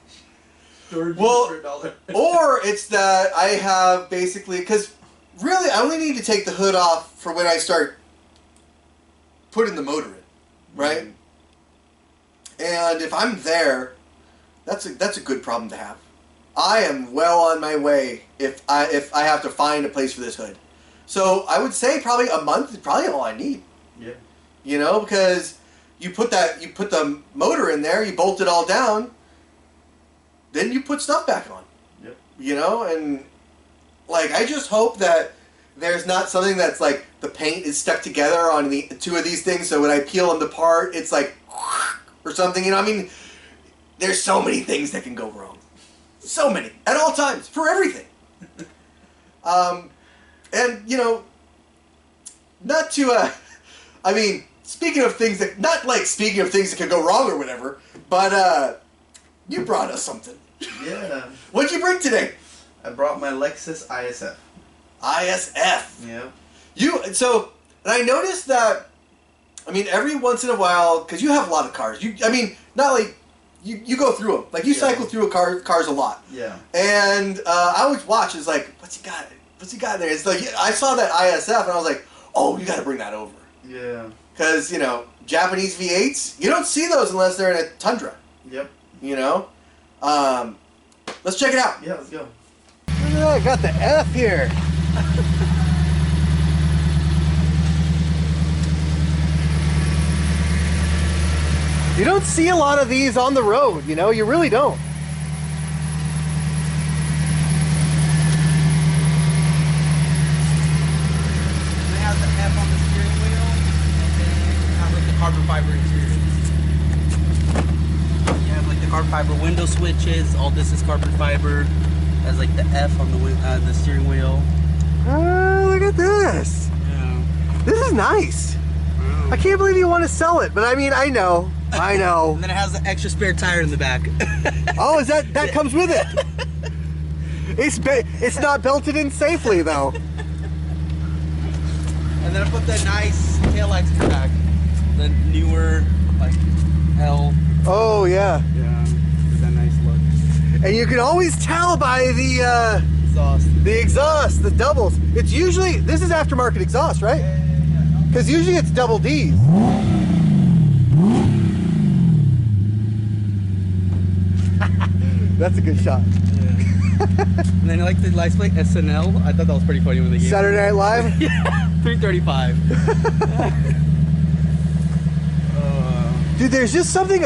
storage units for $1. Or it's that I have basically, because really, I only need to take the hood off for when I start putting the motor in, right? And if I'm there, that's a good problem to have. I am well on my way if I have to find a place for this hood. So I would say probably a month is probably all I need. Yeah. You know, because you put the motor in there, you bolt it all down, then you put stuff back on. Yep. You know, and like I just hope that there's not something that's like the paint is stuck together on the two of these things, so when I peel them apart, it's like or something. You know, I mean, there's so many things that can go wrong. So many at all times for everything. And you know, not to I mean, speaking of things that could go wrong or whatever, but you brought us something. Yeah. What'd you bring today? I brought my Lexus IS-F. IS-F. Yeah. And I noticed that, I mean, every once in a while, because you have a lot of cars. Not like, you go through them. Like, you cycle through cars a lot. Yeah. And I always watch, it's like, what's he got? What's he got in there? It's like, I saw that IS-F, and I was like, oh, you got to bring that over. Yeah. Because, you know, Japanese V8s, you don't see those unless they're in a Tundra. Yep. You know? Let's check it out. Yeah, let's go. Look at that, I got the F here. You don't see a lot of these on the road, you know? You really don't. It has the F on the steering wheel, and then it has like the carbon fiber interior. You have like the carbon fiber window switches. All this is carbon fiber. It has like the F on the steering wheel. Oh, look at this. Yeah. This is nice. I can't believe you want to sell it, but I mean, I know. And then it has the extra spare tire in the back. Oh, is that comes with it? It's not belted in safely though. And then I put the nice taillights in the back. The newer, like, L. Oh yeah. Yeah. With that nice look. And you can always tell by the Exhaust. the doubles. This is aftermarket exhaust, right? Yeah. Because usually it's double D's. That's a good shot. Yeah. And then I like the license plate SNL. I thought that was pretty funny when they gave Saturday Night Live? Yeah, 335. Dude, there's just something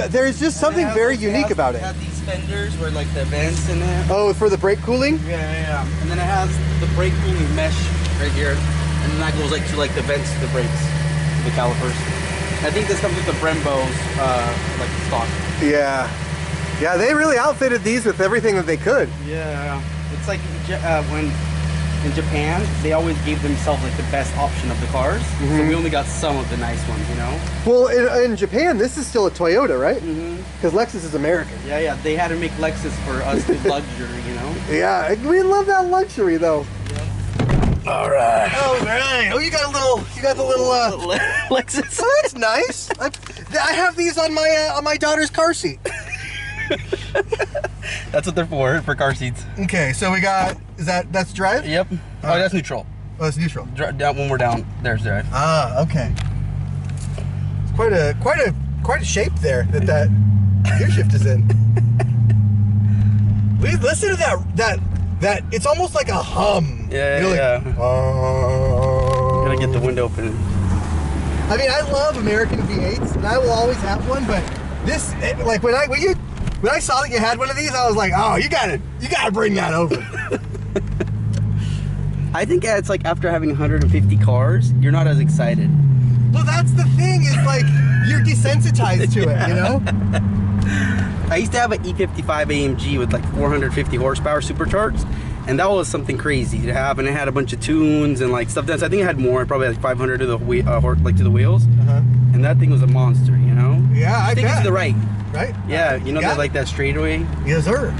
very unique about it. It has these fenders where like the vents in it. Oh, for the brake cooling? Yeah. And then it has the brake cooling mesh right here. And then that goes like to like the vents to the brakes, the calipers. I think this comes with the Brembo's like stock. Yeah. Yeah, they really outfitted these with everything that they could. Yeah. It's like when in Japan, they always gave themselves like the best option of the cars. Mm-hmm. So we only got some of the nice ones, you know? Well, in Japan, this is still a Toyota, right? Because Lexus is American. Yeah. They had to make Lexus for us the luxury, you know? Yeah, we love that luxury though. Yeah. All right. Oh, you got the little Lexus. Oh, that's nice. I have these on my daughter's car seat. That's what they're for car seats. Okay, so we got, that's drive? Yep. Oh, that's neutral. Oh, that's neutral. Down when we're down, there's drive. Ah, okay. It's quite a shape there that gear shift is in. Listen to that. It's almost like a hum. Yeah. Gotta get the window open. I mean, I love American V8s, and I will always have one. But this, like when I saw that you had one of these, I was like, oh, you gotta bring that over. I think it's like after having 150 cars, you're not as excited. Well, that's the thing. Is like you're desensitized to it, you know. I used to have an E55 AMG with like 450 horsepower supercharged, and that was something crazy to have. And it had a bunch of tunes and like stuff. I think it had more, probably like 500 to the to the wheels. And that thing was a monster, you know. Yeah, I think bet. it's the right. Right? Yeah, you know that like that straightaway. Yes, sir.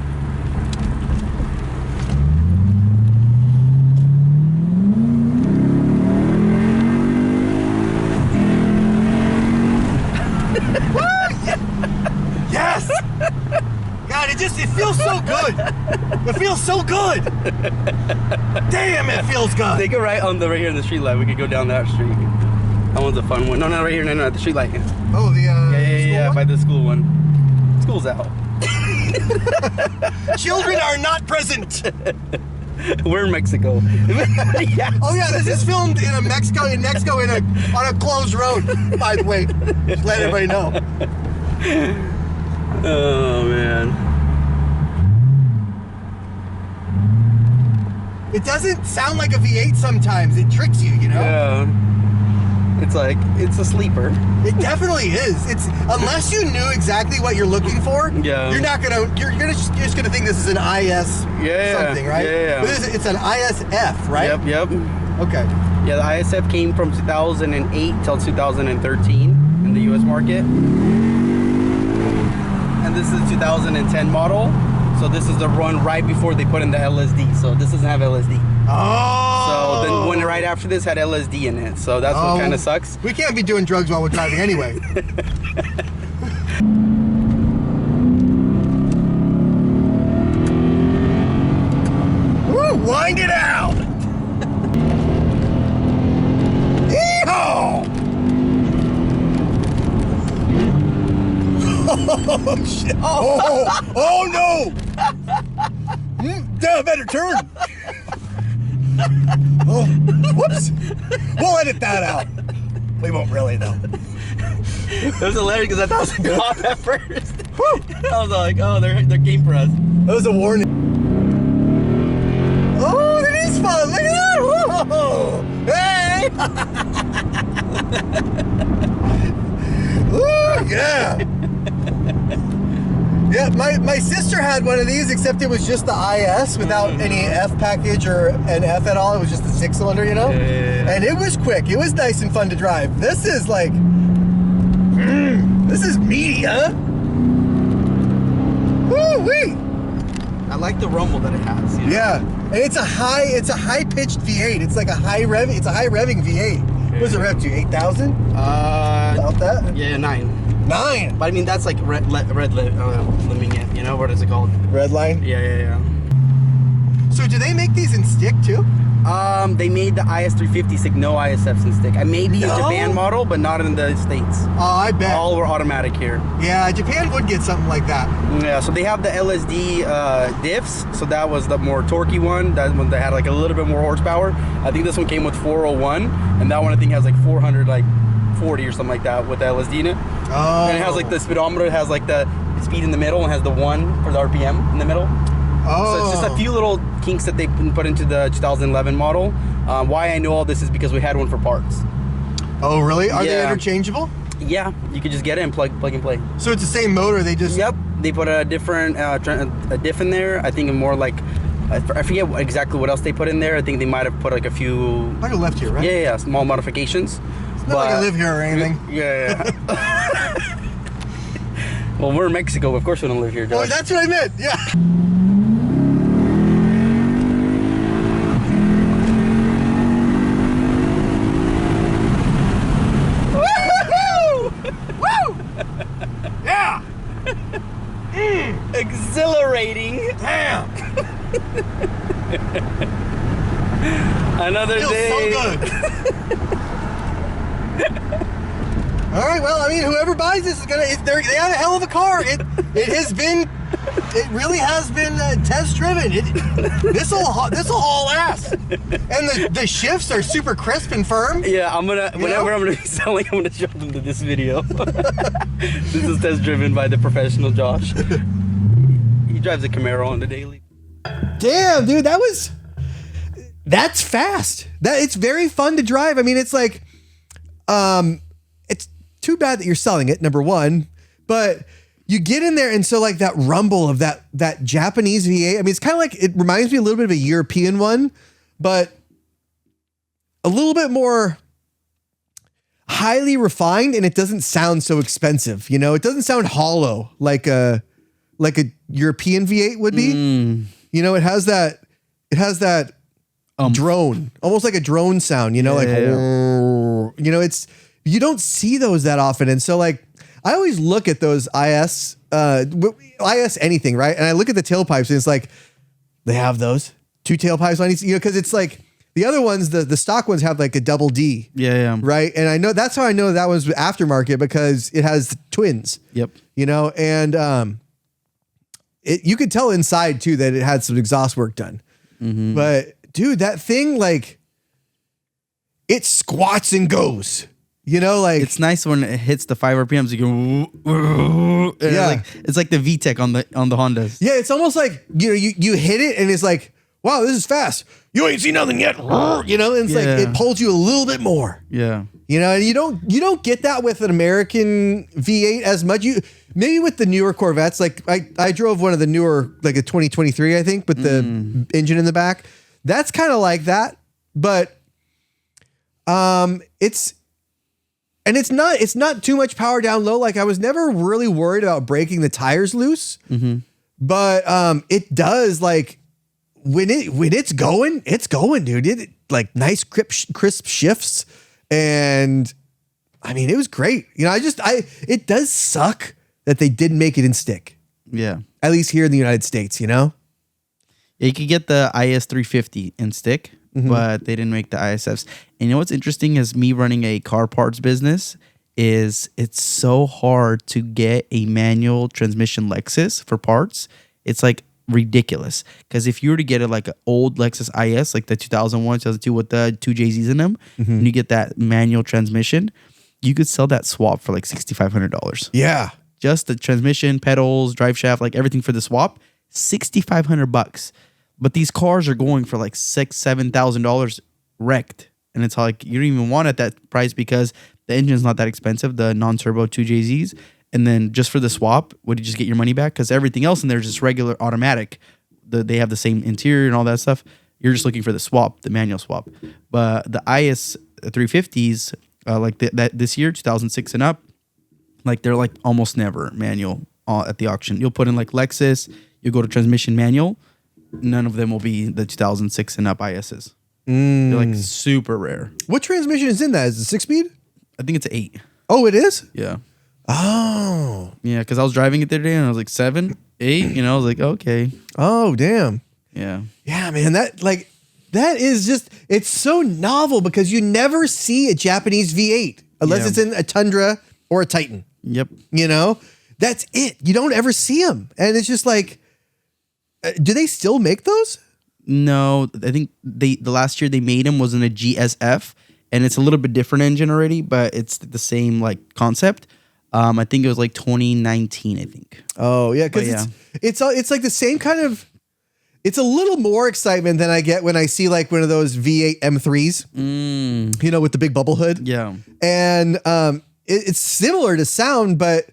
Yes. God, it feels so good. It feels so good. Damn, it feels good. Take it right here in the street light. We could go down that street. That one's a fun one. No, not right here. No, at the street light. Oh, the yeah, by the school one. School's out. Children are not present. We're in Mexico. Yeah. Oh yeah, this is filmed in Mexico on a closed road. By the way, just let everybody know. Oh man. It doesn't sound like a V8 sometimes. It tricks you, you know? Yeah. It's a sleeper. It definitely is. It's unless you knew exactly what you're looking for. Yeah. You're just gonna think this is an IS something, right? Yeah. But it's an IS-F, right? Yep. Okay. Yeah, the IS-F came from 2008 till 2013 in the U.S. market, and this is a 2010 model. So this is the run right before they put in the LSD. So this doesn't have LSD. Oh. So then one right after this had LSD in it. So that's what kind of sucks. We can't be doing drugs while we're driving anyway. Woo, wind it out. Yeehaw. Oh shit! Oh no! Damn, better turn. Oh, whoops! We'll edit that out. We won't really though. It was hilarious because I thought it was a cop at first. I was like, oh, they're game for us. That was a warning. Oh, it is fun! Look at that! Whoa! Hey! Ooh, yeah! Yeah, my sister had one of these, except it was just the IS without any F package or an F at all. It was just a 6-cylinder, you know? Yeah. And it was quick. It was nice and fun to drive. This is like, this is meaty, huh? Woo-wee! I like the rumble that it has. You know? Yeah, and it's a high pitched V8. It's like a high revving V8. What does it rev to? 8,000? About that? Yeah, 9. 9. But I mean, that's like limbing it, you know? What is it called? Red line? Yeah. So do they make these in stick too? They made the IS-350 stick, no ISFs in stick. I made the Japan model, but not in the States. Oh, I bet. All were automatic here. Yeah, Japan would get something like that. Yeah, so they have the LSD diffs. So that was the more torquey one. That one that had like a little bit more horsepower. I think this one came with 401, and that one I think has like 440 or something like that with the LSD in it. Oh. And it has like the speedometer, it has like the speed in the middle, and has the 1 for the RPM in the middle. Oh. So it's just a few little kinks that they put into the 2011 model. Why I know all this is because we had one for parts. Oh, really? Are they Yeah. interchangeable? Yeah, you could just get it and plug and play. So it's the same motor, they just... Yep, they put a different a diff in there. I think more like, I forget exactly what else they put in there. I think they might have put like a few... I go left here, right? Yeah, small modifications. It's not like I live here or anything. Yeah. Well, we're in Mexico. Of course we don't live here, Josh. Oh, that's what I meant, yeah. Yeah! Exhilarating. Damn! Another Feels day. so good. All right, well, I mean, whoever buys this is gonna. They have a hell of a car. It really has been test driven. This will haul ass. And the shifts are super crisp and firm. Yeah, whenever I'm gonna be selling, I'm gonna show them to this video. This is test driven by the professional Josh. He drives a Camaro on the daily. Damn, dude, that's fast. It's very fun to drive. I mean, it's like, it's too bad that you're selling it, number one, but you get in there and so like that rumble of that Japanese V8, I mean, it's kind of like, it reminds me a little bit of a European one, but a little bit more highly refined, and it doesn't sound so expensive. You know, it doesn't sound hollow like a European V8 would be. You know, it has that drone, almost like a drone sound, you know, you know, you don't see those that often. And so like, I always look at those IS anything, right? And I look at the tailpipes and it's like, they have those 2 tailpipes on each, cause it's like the other ones, the stock ones have like a double D. Yeah. Right. And I know that's how I know that was aftermarket because it has twins. Yep. And you could tell inside too that it had some exhaust work done. Mm-hmm. But dude, that thing, like, it squats and goes. Like it's nice when it hits the 5 RPMs. You go, yeah. It's like the VTEC on the Hondas. Yeah, it's almost like you hit it and it's like, wow, this is fast. You ain't seen nothing yet. And it's like it pulls you a little bit more. Yeah. And you don't get that with an American V8 as much. Maybe with the newer Corvettes, like I drove one of the newer, like a 2023, I think, with the engine in the back. That's kind of like that, but it's not too much power down low. Like I was never really worried about breaking the tires loose, but it does, like when it's going, dude. It like nice crisp shifts, and I mean it was great. It does suck that they didn't make it in stick. Yeah, at least here in the United States, Yeah, you could get the IS-350 in stick. But they didn't make the ISFs. And what's interesting is me running a car parts business is it's so hard to get a manual transmission Lexus for parts. It's like ridiculous. Because if you were to get like an old Lexus IS, like the 2001, 2002 with the 2 JZs in them, and you get that manual transmission, you could sell that swap for like $6,500. Yeah. Just the transmission, pedals, drive shaft, like everything for the swap, $6,500. But these cars are going for like $6,000-$7,000 wrecked. And it's like you don't even want it at that price because the engine's not that expensive, the non-turbo 2 JZs. And then just for the swap, would you just get your money back? Because everything else in there is just regular automatic. They have the same interior and all that stuff. You're just looking for the swap, the manual swap. But the IS-350s, like that this year, 2006 and up, like they're like almost never manual at the auction. You'll put in like Lexus, you go to transmission manual. None of them will be the 2006 and up ISs. They're like super rare. What transmission is in that? Is it 6-speed? I think it's 8. Oh, it is? Yeah. Oh. Yeah, because I was driving it the other day and I was like 7, 8. I was like, okay. Oh, damn. Yeah. Yeah, man. That is just, it's so novel because you never see a Japanese V8 unless it's in a Tundra or a Titan. Yep. That's it. You don't ever see them. And it's just like, do they still make those? No, I think the last year they made them was in a GSF, and it's a little bit different engine already, but it's the same like concept. I think it was like 2019. I think. Oh yeah, because it's like the same kind of. It's a little more excitement than I get when I see like one of those V8 M3s. With the big bubble hood. Yeah, and it's similar to sound, but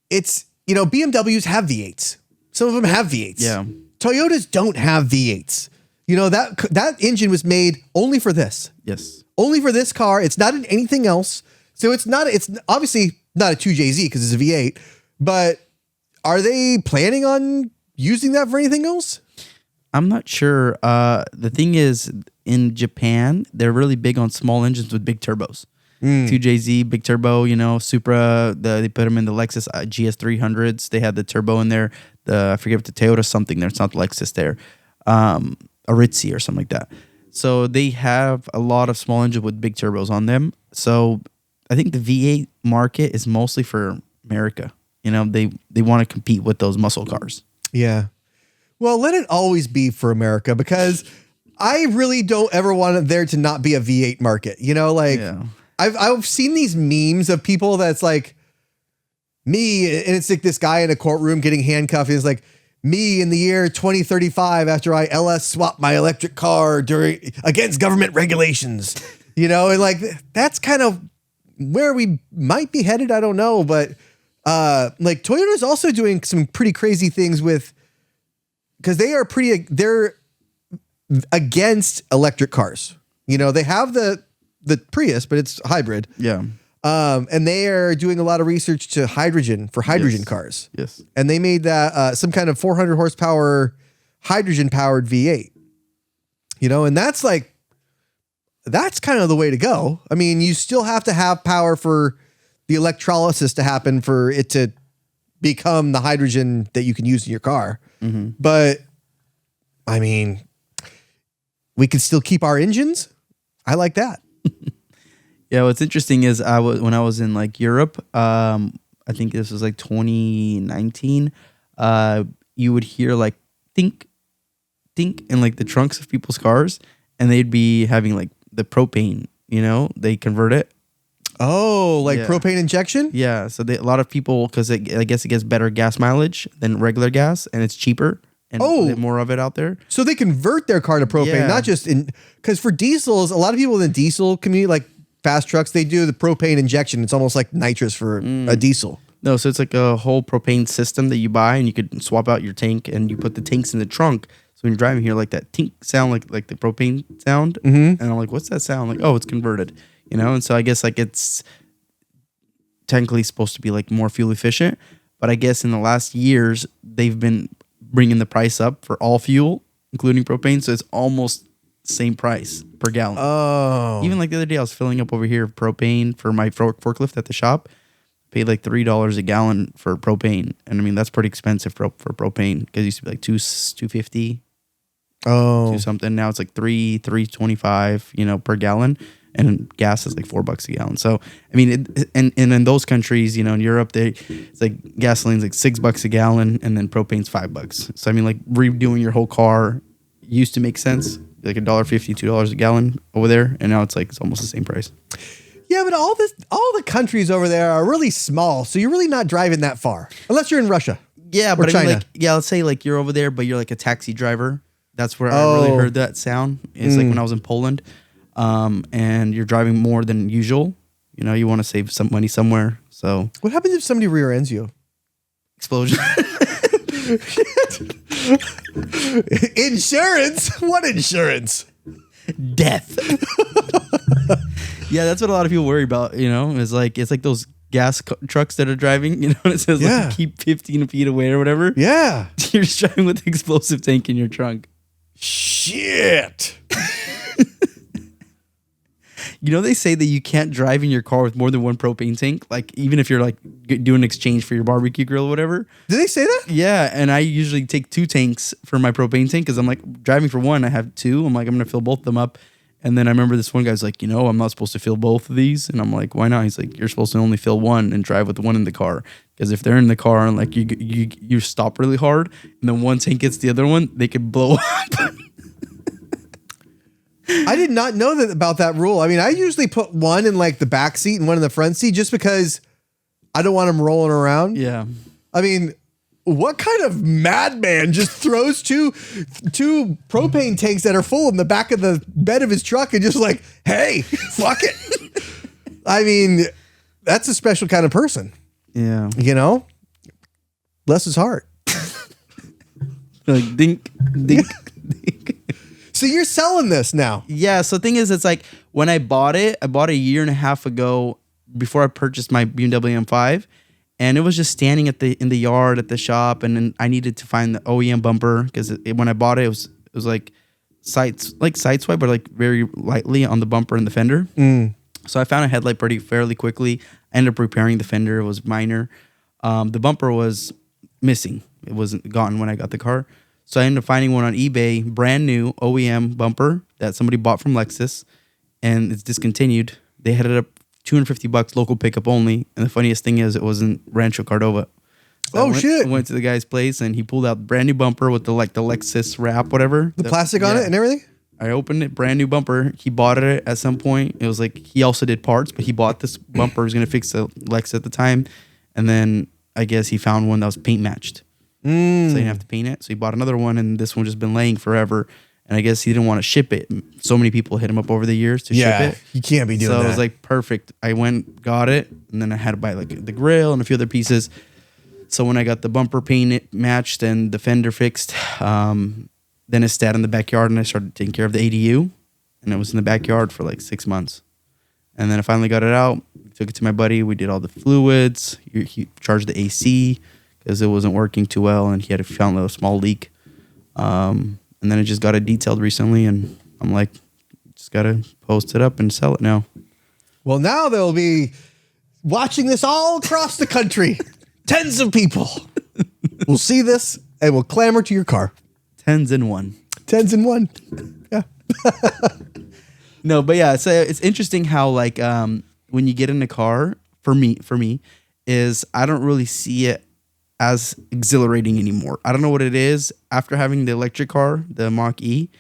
it's BMWs have V8s. Some of them have V8s. Yeah. Toyotas don't have V8s. That engine was made only for this. Yes. Only for this car. It's not in anything else. So it's obviously not a 2JZ because it's a V8, but are they planning on using that for anything else? I'm not sure. The thing is, in Japan, they're really big on small engines with big turbos. 2JZ, big turbo, Supra. They put them in the Lexus GS300s. They had the turbo in there. I forget what the Toyota something there. It's not the Lexus there. Aritzi or something like that. So they have a lot of small engines with big turbos on them. So I think the V8 market is mostly for America. They want to compete with those muscle cars. Yeah. Well, let it always be for America because I really don't ever want there to not be a V8 market. I've seen these memes of people that's like me, and it's like this guy in a courtroom getting handcuffed. It's like me in the year 2035 after I LS swapped my electric car against government regulations, and like that's kind of where we might be headed. I don't know, but like Toyota's also doing some pretty crazy things because they're against electric cars. They have the Prius, but it's hybrid. Yeah. And they are doing a lot of research to hydrogen cars. Yes. And they made that some kind of 400 horsepower hydrogen powered V8. And that's kind of the way to go. I mean, you still have to have power for the electrolysis to happen for it to become the hydrogen that you can use in your car. Mm-hmm. But I mean, we can still keep our engines. I like that. Yeah, what's interesting is when I was in like Europe, I think this was like 2019, you would hear like tink, tink in like the trunks of people's cars, and they'd be having like the propane, they convert it. Oh, like propane injection? Yeah, so a lot of people, because I guess it gets better gas mileage than regular gas, and it's cheaper. And more of it out there. So they convert their car to propane, not just because for diesels, a lot of people in the diesel community, like fast trucks, they do the propane injection. It's almost like nitrous for a diesel. No, so it's like a whole propane system that you buy, and you could swap out your tank, and you put the tanks in the trunk. So when you're driving here, like that tink sound, like the propane sound, and I'm like, what's that sound? Like, oh, it's converted, And so I guess like it's technically supposed to be like more fuel efficient, but I guess in the last years they've been bringing the price up for all fuel, including propane, so it's almost same price per gallon. Oh. Even like the other day, I was filling up over here propane for my forklift at the shop. Paid like $3 a gallon for propane, and I mean that's pretty expensive for propane because it used to be like $2.50, two something. Now it's like $3.25, per gallon, and gas is like $4 a gallon. So I mean, and in those countries, in Europe, it's like gasoline's like $6 a gallon, and then propane's $5. So I mean, like redoing your whole car used to make sense, like $1.50, $2 a gallon over there, and now it's almost the same price. Yeah, but all the countries over there are really small, so you're really not driving that far, unless you're in Russia. Yeah, but I mean, China. let's say like you're over there, but you're like a taxi driver. That's where I really heard that sound. It's like when I was in Poland, and you're driving more than usual. You want to save some money somewhere. So what happens if somebody rear ends you? Explosion. Insurance? What insurance? Death. Yeah, that's what a lot of people worry about. It's like those gas trucks that are driving. And it says like, keep 15 feet away or whatever. Yeah, you're just driving with an explosive tank in your trunk. Shit. They say that you can't drive in your car with more than one propane tank. Like even if you're like doing an exchange for your barbecue grill or whatever. Do they say that? Yeah, and I usually take 2 tanks for my propane tank because I'm like driving for one. I have 2. I'm like I'm gonna fill both of them up. And then I remember this one guy's like, I'm not supposed to fill both of these. And I'm like, why not? He's like, you're supposed to only fill one and drive with the one in the car. Because if they're in the car and like you stop really hard and then one tank hits the other one, they could blow up. I did not know that about that rule. I mean, I usually put one in like the back seat and one in the front seat just because I don't want them rolling around. Yeah. I mean, what kind of madman just throws two propane tanks that are full in the back of the bed of his truck and just like, hey, fuck it. I mean, that's a special kind of person. Yeah. Bless his heart. Like dink, dink, dink. So you're selling this now? Yeah. So the thing is, it's like when I bought it a year and a half ago before I purchased my BMW M5. And it was just standing in the yard at the shop, and then I needed to find the OEM bumper because when I bought it, it was like side swipe, but like very lightly on the bumper and the fender. So I found a headlight fairly quickly. I ended up repairing the fender; it was minor. The bumper was missing; it wasn't gone when I got the car. So I ended up finding one on eBay, brand new OEM bumper that somebody bought from Lexus, and it's discontinued. They had it up $250 local pickup only, and the funniest thing is it was in Rancho Cordova. So shit! I went to the guy's place and he pulled out brand new bumper with the Lexus wrap, whatever, the plastic on it and everything. I opened it, brand new bumper. He bought it at some point. It was like he also did parts, but he bought this bumper. He was gonna fix the Lex at the time, and then I guess he found one that was paint matched, so he didn't have to paint it. So he bought another one, and this one just been laying forever. And I guess he didn't want to ship it. So many people hit him up over the years to ship it. You can't be doing that. So it was like perfect. I went, got it, and then I had to buy like the grill and a few other pieces. So when I got the bumper painted, matched, and the fender fixed, then it sat in the backyard, and I started taking care of the ADU. And it was in the backyard for like 6 months. And then I finally got it out, took it to my buddy. We did all the fluids. He charged the AC because it wasn't working too well, and he had found a small leak. And then I just got it detailed recently, and I'm like, just got to post it up and sell it now. Well, now there'll be watching this all across the country. Tens of people will see this and will clamor to your car. 10s in one. 10s in one. Yeah. No, but yeah, so it's interesting how like when you get in a car, for me, is I don't really see it as exhilarating anymore. I don't know what it is. After having the electric car, the Mach-E,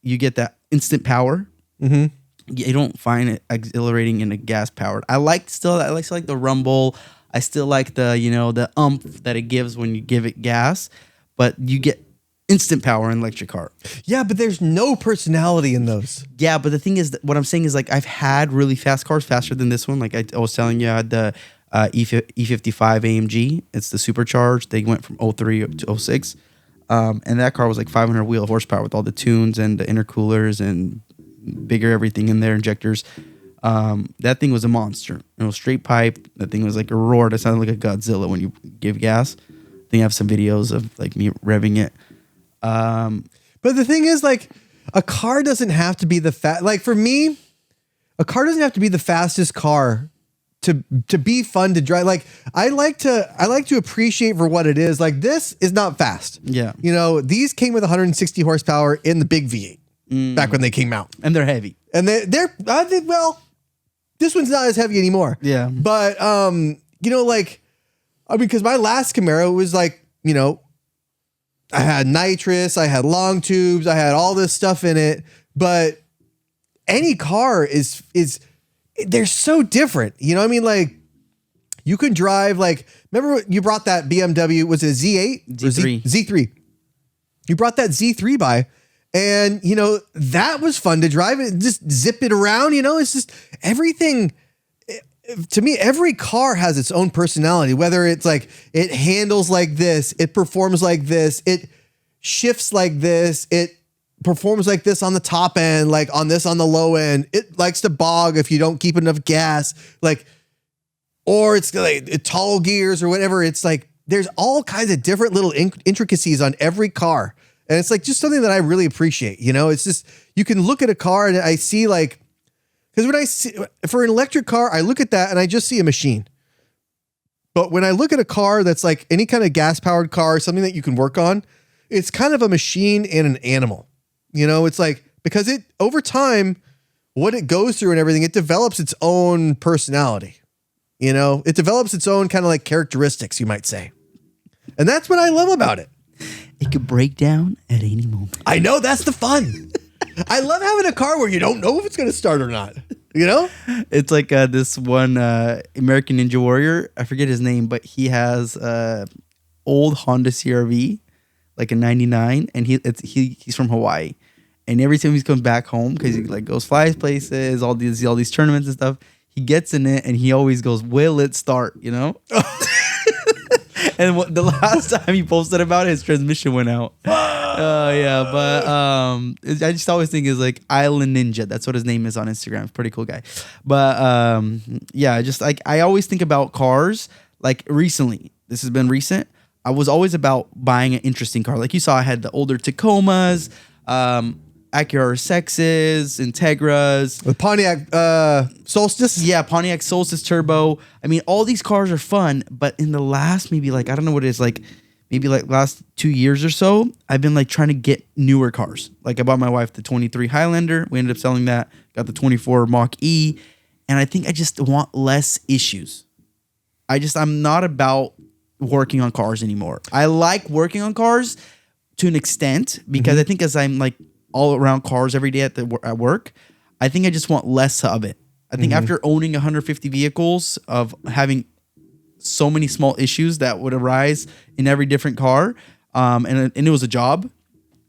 you get that instant power. Mm-hmm. You don't find it exhilarating in a gas powered. I still like the rumble. I still like the the umph that it gives when you give it gas, but you get instant power in electric car. Yeah, but there's no personality in those. Yeah, but the thing is, what I'm saying is like I've had really fast cars faster than this one. Like I was telling you, I had the E55 AMG. It's the supercharged. They went from 03 to 06. And that car was like 500 wheel of horsepower with all the tunes and the intercoolers and bigger everything in there, injectors. That thing was a monster. It was straight pipe. That thing was like a roar. That sounded like a Godzilla when you give gas. I think I have some videos of like me revving it. But the thing is, like, a car doesn't have to be like for me, a car doesn't have to be the fastest car to be fun to drive. Like I like to appreciate for what it is. Like this is not fast. Yeah. These came with 160 horsepower in the big V8 back when they came out. And they're heavy. And they're well, this one's not as heavy anymore. Yeah. But because my last Camaro was like, I had nitrous, I had long tubes, I had all this stuff in it, but any car is they're so different. You know what I mean? Like you can drive remember you brought that BMW, was it Z8? Z3. Z3. You brought that Z3 by and that was fun to drive it, just zip it around, it's just everything. To me, every car has its own personality, whether it's like it handles like this, it performs like this, it shifts like this, it performs like this on the top end, like on the low end. It likes to bog if you don't keep enough gas, or it's like tall gears or whatever. It's like there's all kinds of different little intricacies on every car. And it's like just something that I really appreciate. It's just you can look at a car and I see like, because when I see for an electric car, I look at that and I just see a machine. But when I look at a car that's like any kind of gas powered car, something that you can work on, it's kind of a machine and an animal. It's like because it over time, what it goes through and everything, it develops its own personality. It develops its own kind of like characteristics, you might say. And that's what I love about it. It could break down at any moment. I know, that's the fun. I love having a car where you don't know if it's going to start or not. It's like this one American Ninja Warrior. I forget his name, but he has old Honda CR-V, like a 99, and he's from Hawaii. And every time he comes back home, because he like goes flies places, all these tournaments and stuff, he gets in it and he always goes, "Will it start?" And the last time he posted about it, his transmission went out. Yeah, but I just always think is like Island Ninja. That's what his name is on Instagram. It's a pretty cool guy. But yeah, just like I always think about cars. Like recently, this has been recent. I was always about buying an interesting car. Like you saw, I had the older Tacomas, Acura RSXs, Integras. With Pontiac Solstice? Yeah, Pontiac Solstice Turbo. I mean, all these cars are fun, but in the last maybe like, I don't know what it is, like maybe like last 2 years or so, I've been like trying to get newer cars. Like I bought my wife the 23 Highlander. We ended up selling that. Got the 24 Mach-E. And I think I just want less issues. I'm not about working on cars anymore. I like working on cars to an extent because I think as I'm like all around cars every day at work, I think I just want less of it. I think after owning 150 vehicles of having so many small issues that would arise in every different car, and it was a job,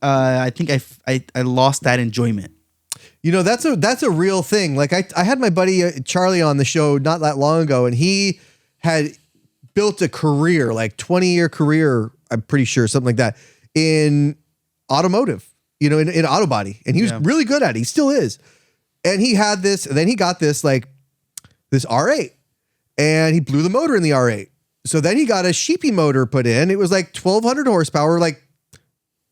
I think I lost that enjoyment. That's a real thing. Like I had my buddy Charlie on the show not that long ago, and he had built a career, like 20-year career, I'm pretty sure, something like that, in automotive, in auto body. And he was really good at it. He still is. And he had this, and then he got this R8, and he blew the motor in the R8. So then he got a sheepy motor put in. It was like 1,200 horsepower, like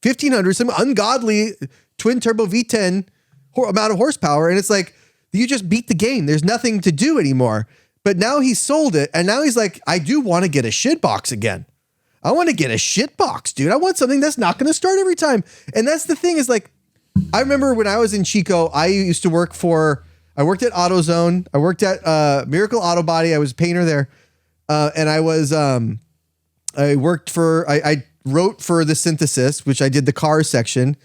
1,500, some ungodly twin turbo V10 amount of horsepower. And it's like, you just beat the game. There's nothing to do anymore. But now he sold it, and now he's like, I do want to get a shit box again. I want to get a shit box, dude. I want something that's not going to start every time. And that's the thing is like, I remember when I was in Chico, I worked at AutoZone. I worked at Miracle Auto Body. I was a painter there. And I wrote for the Synthesis, which I did the car section.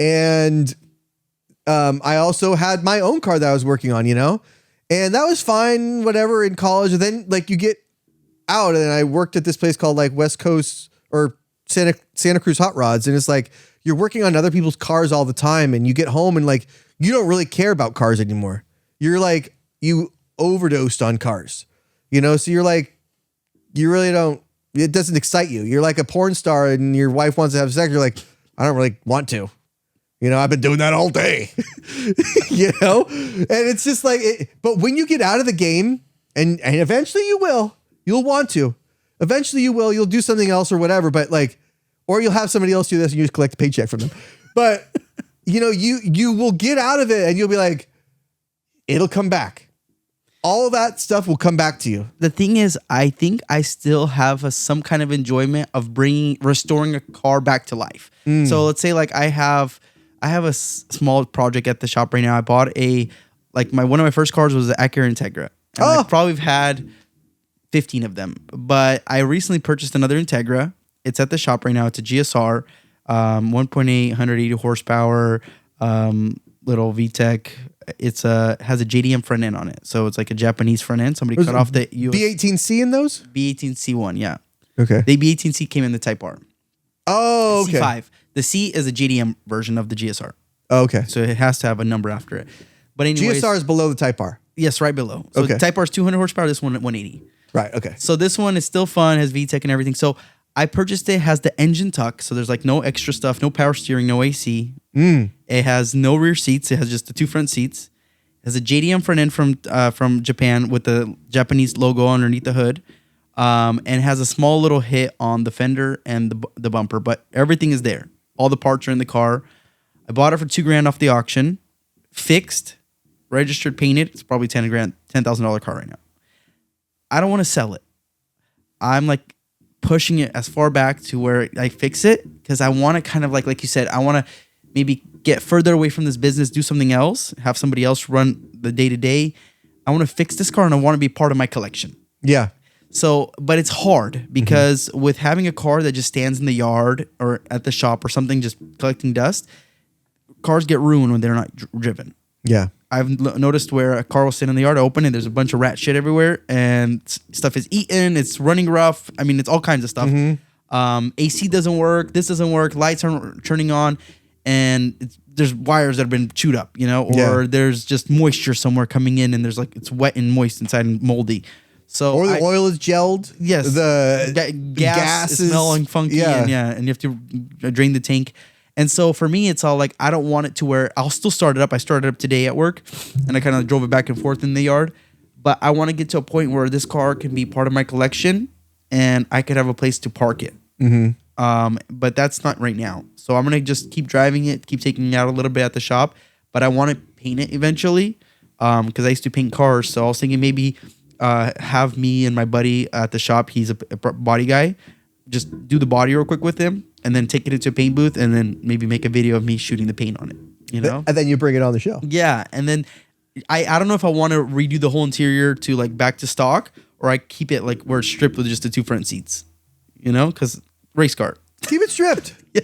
And I also had my own car that I was working on, and that was fine, whatever, in college. And then like you get out, and I worked at this place called like West Coast or Santa Cruz Hot Rods. And it's like, you're working on other people's cars all the time, and you get home and like, you don't really care about cars anymore. You're like, you overdosed on cars, so you're like, you really don't, it doesn't excite you. You're like a porn star and your wife wants to have sex. You're like, I don't really want to. I've been doing that all day, and it's just like, but when you get out of the game and eventually you'll want to, you'll do something else or whatever, but like, or you'll have somebody else do this and you just collect a paycheck from them. But you will get out of it and you'll be like, it'll come back. All of that stuff will come back to you. The thing is, I think I still have some kind of enjoyment of restoring a car back to life. So let's say like I have a small project at the shop right now. I bought one of my first cars was the Acura Integra. And I probably have had 15 of them. But I recently purchased another Integra. It's at the shop right now. It's a GSR, 1.8, 180 horsepower, little VTEC. It's has a JDM front end on it. So it's like a Japanese front end. Somebody cut off the B18C in those? B18C1, yeah. Okay. The B18C came in the Type R. Oh, okay. C5. The C is a JDM version of the GSR. Oh, okay. So it has to have a number after it. But anyways, GSR is below the Type R. Yes, right below. So okay. Type R is 200 horsepower. This one 180. Right. Okay. So this one is still fun, has VTEC and everything. So I purchased it, has the engine tuck. So there's like no extra stuff, no power steering, no AC. It has no rear seats. It has just the two front seats. It has a JDM front end from Japan with the Japanese logo underneath the hood. And has a small little hit on the fender and the bumper, but everything is there. All the parts are in the car. I bought it for $2,000 off the auction, fixed, registered, painted. It's probably $10,000 car right now. I don't want to sell it. I'm like pushing it as far back to where I fix it because I want to kind of like you said, I want to maybe get further away from this business, do something else, have somebody else run the day to day. I want to fix this car and I want to be part of my collection. Yeah. So, but it's hard because with having a car that just stands in the yard or at the shop or something, just collecting dust, cars get ruined when they're not driven. Yeah. I've noticed where a car will sit in the yard open and there's a bunch of rat shit everywhere and stuff is eaten. It's running rough. I mean, it's all kinds of stuff. AC doesn't work. This doesn't work. Lights aren't turning on. And there's wires that have been chewed up, or there's just moisture somewhere coming in and there's like, it's wet and moist inside and moldy. So or the oil is gelled. Yes. The gas is smelling funky. And you have to drain the tank. And so for me, it's all like, I don't want it to where I'll still start it up. I started it up today at work and I kind of drove it back and forth in the yard. But I want to get to a point where this car can be part of my collection and I could have a place to park it. But that's not right now. So I'm going to just keep driving it, keep taking it out a little bit at the shop. But I want to paint it eventually because I used to paint cars. So I was thinking maybe have me and my buddy at the shop, he's a body guy, just do the body real quick with him and then take it into a paint booth and then maybe make a video of me shooting the paint on it, And then you bring it on the show. Yeah. And then I don't know if I want to redo the whole interior to like back to stock or I keep it like where it's stripped with just the two front seats, because race car. Keep it stripped. Yeah.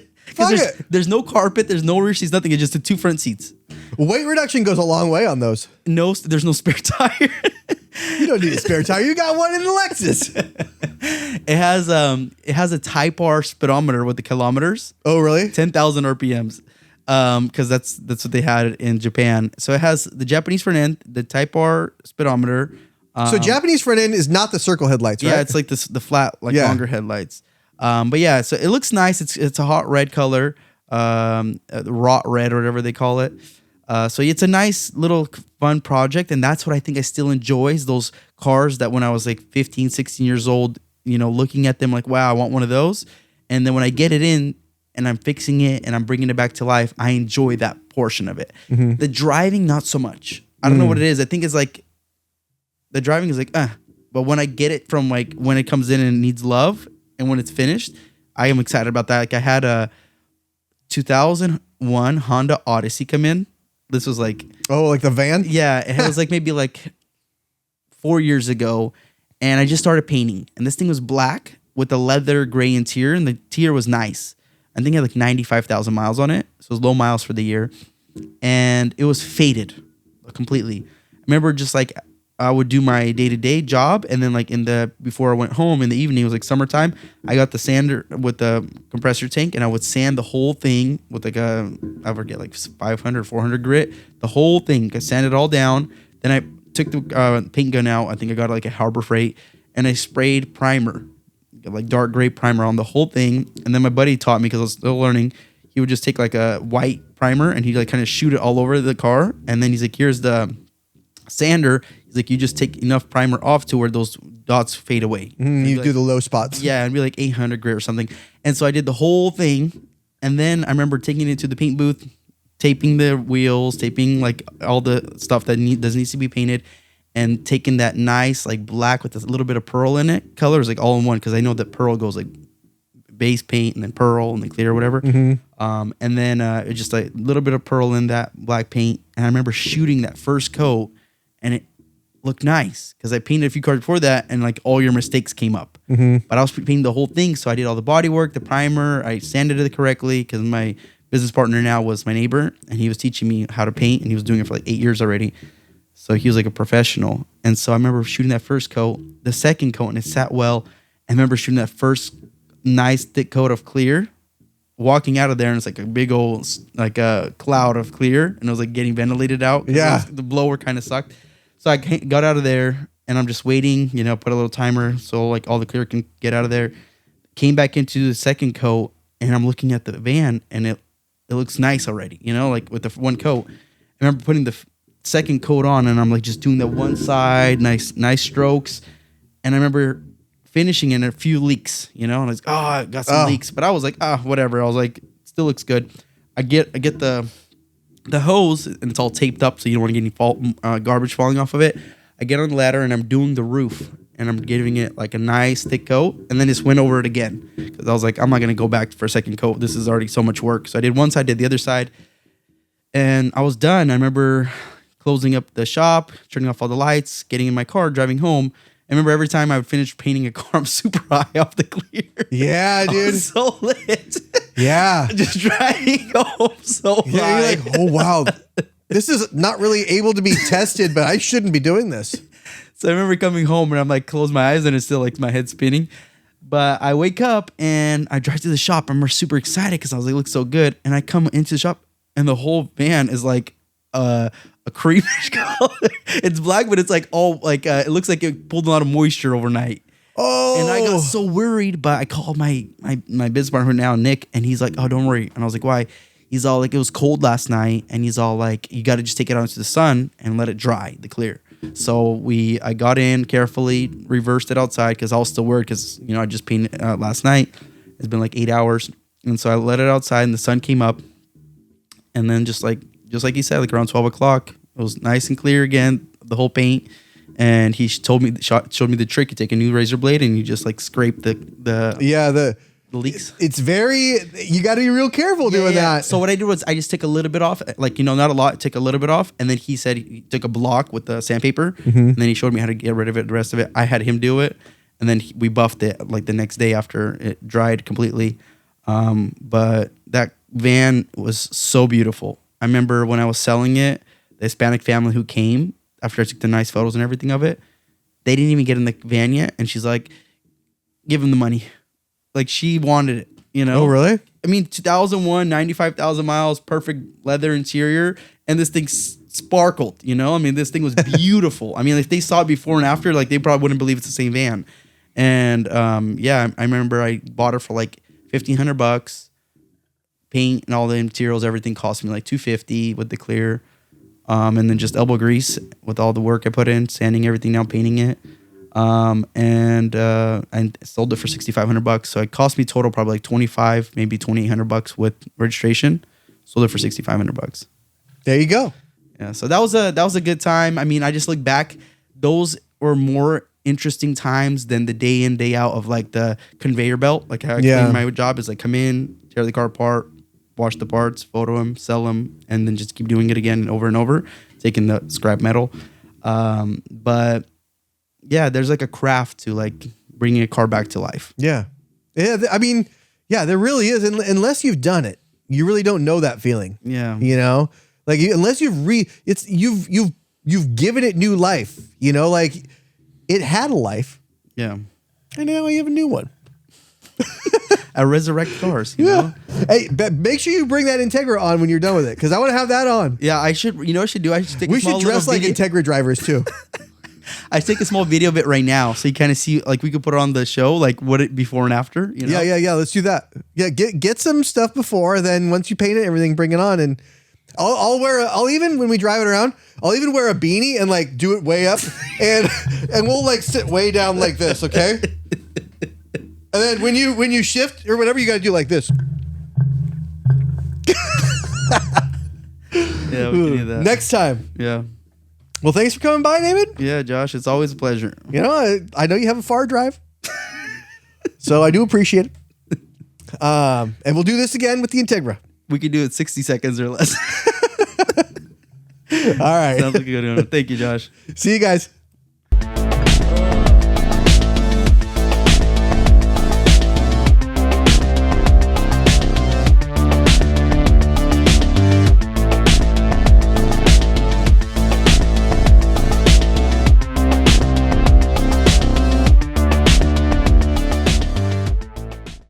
There's no carpet, there's no rear seats, nothing. It's just the two front seats. Weight reduction goes a long way on those. No, there's no spare tire. You don't need a spare tire. You got one in the Lexus. It has a Type R speedometer with the kilometers. Oh, really? 10,000 RPMs. Because that's what they had in Japan. So it has the Japanese front end, the Type R speedometer. So Japanese front end is not the circle headlights, right? Yeah, it's like the flat, longer headlights. But yeah, so it looks nice. It's a hot red color, wrought red or whatever they call it. So it's a nice little fun project. And that's what I think I still enjoy is those cars that when I was like 15, 16 years old, looking at them like, wow, I want one of those. And then when I get it in and I'm fixing it and I'm bringing it back to life, I enjoy that portion of it. The driving, not so much. I don't know what it is. I think it's like the driving is like, but when I get it from like when it comes in and it needs love and when it's finished, I am excited about that. Like I had a 2001 Honda Odyssey come in. This was like, like the van? Yeah, it was like maybe like 4 years ago, and I just started painting. And this thing was black with a leather gray interior, and the interior was nice. I think it had like 95,000 miles on it, so it was low miles for the year, and it was faded completely. I remember just like I would do my day-to-day job, and then like before I went home in the evening, it was like summertime, I got the sander with the compressor tank, and I would sand the whole thing with like I forget, like 500, 400 grit, the whole thing. I sanded it all down. Then I took the paint gun out. I think I got like a Harbor Freight, and I sprayed primer, like dark gray primer on the whole thing. And then my buddy taught me, because I was still learning, he would just take like a white primer and he'd like kind of shoot it all over the car. And then he's like, here's the sander. He's like, you just take enough primer off to where those dots fade away. You do the low spots. Yeah, it'd be like 800 grit or something. And so I did the whole thing. And then I remember taking it to the paint booth, taping the wheels, taping like all the stuff that needs to be painted, and taking that nice like black with a little bit of pearl in it. Colors like all in one, because I know that pearl goes like base paint and then pearl and then clear or whatever. And then it's just like a little bit of pearl in that black paint. And I remember shooting that first coat, and it looked nice because I painted a few cars before that, and like all your mistakes came up. But I was painting the whole thing, so I did all the body work, the primer, I sanded it correctly, because my business partner now was my neighbor, and he was teaching me how to paint, and he was doing it for like 8 years already. So he was like a professional. And so I remember shooting that first coat, the second coat, and it sat well. I remember shooting that first nice thick coat of clear, walking out of there, and it's like a big old like a cloud of clear, and it was like getting ventilated out. Yeah, the blower kind of sucked. So I got out of there, and I'm just waiting, put a little timer so like all the clear can get out of there. Came back into the second coat, and I'm looking at the van, and it looks nice already, like with the one coat. I remember putting the second coat on, and I'm like just doing that one side, nice strokes. And I remember finishing in a few leaks, and I was like, I got some leaks, but I was like, whatever. I was like, still looks good. I get the hose, and it's all taped up, so you don't want to get any garbage falling off of it. I get on the ladder, and I'm doing the roof, and I'm giving it like a nice thick coat, and then just went over it again, because I was like, I'm not going to go back for a second coat. This is already so much work. So I did one side, did the other side, and I was done. I remember closing up the shop, turning off all the lights, getting in my car, driving home. I remember every time I would finish painting a car, I'm super high off the clear. Yeah, dude. I was so lit. Yeah. Just driving home so high. You're like, oh, wow. This is not really able to be tested, but I shouldn't be doing this. So I remember coming home, and I'm like, close my eyes, and it's still like my head spinning. But I wake up, and I drive to the shop. I'm super excited because I was like, it looks so good. And I come into the shop, and the whole van is like a creamish color. It's black, but it's like all like it looks like it pulled a lot of moisture overnight. Oh, and I got so worried, but I called my business partner now, Nick, and he's like, oh, don't worry. And I was like, why? He's all like, it was cold last night, and he's all like, you got to just take it out into the sun and let it dry, the clear. So I got in carefully, reversed it outside because I was still worried because I just painted last night. It's been like 8 hours, and so I let it outside, and the sun came up, and then just like he said, like around 12 o'clock, it was nice and clear again, the whole paint. And he showed me the trick. You take a new razor blade and you just like scrape the leaks. It's you got to be real careful doing that. So what I did was I just took a little bit off, like not a lot, take a little bit off, and then he said he took a block with the sandpaper, and then he showed me how to get rid of it. The rest of it, I had him do it, and then we buffed it like the next day after it dried completely. But that van was so beautiful. I remember when I was selling it, the Hispanic family who came after I took the nice photos and everything of it, they didn't even get in the van yet. And she's like, give him the money. Like she wanted it, Oh, really? I mean, 2001, 95,000 miles, perfect leather interior. And this thing sparkled, I mean, this thing was beautiful. I mean, if they saw it before and after, like they probably wouldn't believe it's the same van. And I remember I bought it for like $1,500. Paint and all the materials, everything cost me like $250 with the clear. And then just elbow grease with all the work I put in, sanding everything down, painting it. And I sold it for $6,500. So it cost me total probably like $2,500, maybe $2,800 with registration. Sold it for $6,500. There you go. Yeah. So that was a good time. I mean, I just look back, those or more interesting times than the day in, day out of like the conveyor belt. Like how I explained my job is like come in, tear the car apart, wash the parts, photo them, sell them, and then just keep doing it again and over, taking the scrap metal. But yeah, there's like a craft to like bringing a car back to life. Yeah. Yeah. I mean, yeah, there really is. Unless you've done it, you really don't know that feeling. Yeah. You know, like unless you've given it new life, you know, like it had a life. Yeah. And now you have a new one. I resurrect cars. You know? Hey, make sure you bring that Integra on when you're done with it, because I want to have that on. Yeah, I should. You know what I should do? I should take. We should dress like Integra drivers too. I take a small video of it right now, so you kind of see. Like we could put it on the show, like what it before and after. You know? Yeah. Let's do that. Yeah, get some stuff before. Then once you paint it, everything, bring it on, and I'll even when we drive it around, I'll even wear a beanie and like do it way up, and we'll like sit way down like this, okay? And then when you shift or whatever, you got to do like this. Yeah, we can do that. Next time. Yeah. Well, thanks for coming by, David. Yeah, Josh, it's always a pleasure. You know, I know you have a far drive, so I do appreciate it. And we'll do this again with the Integra. We could do it 60 seconds or less. All right. Sounds like a good one. Thank you, Josh. See you guys.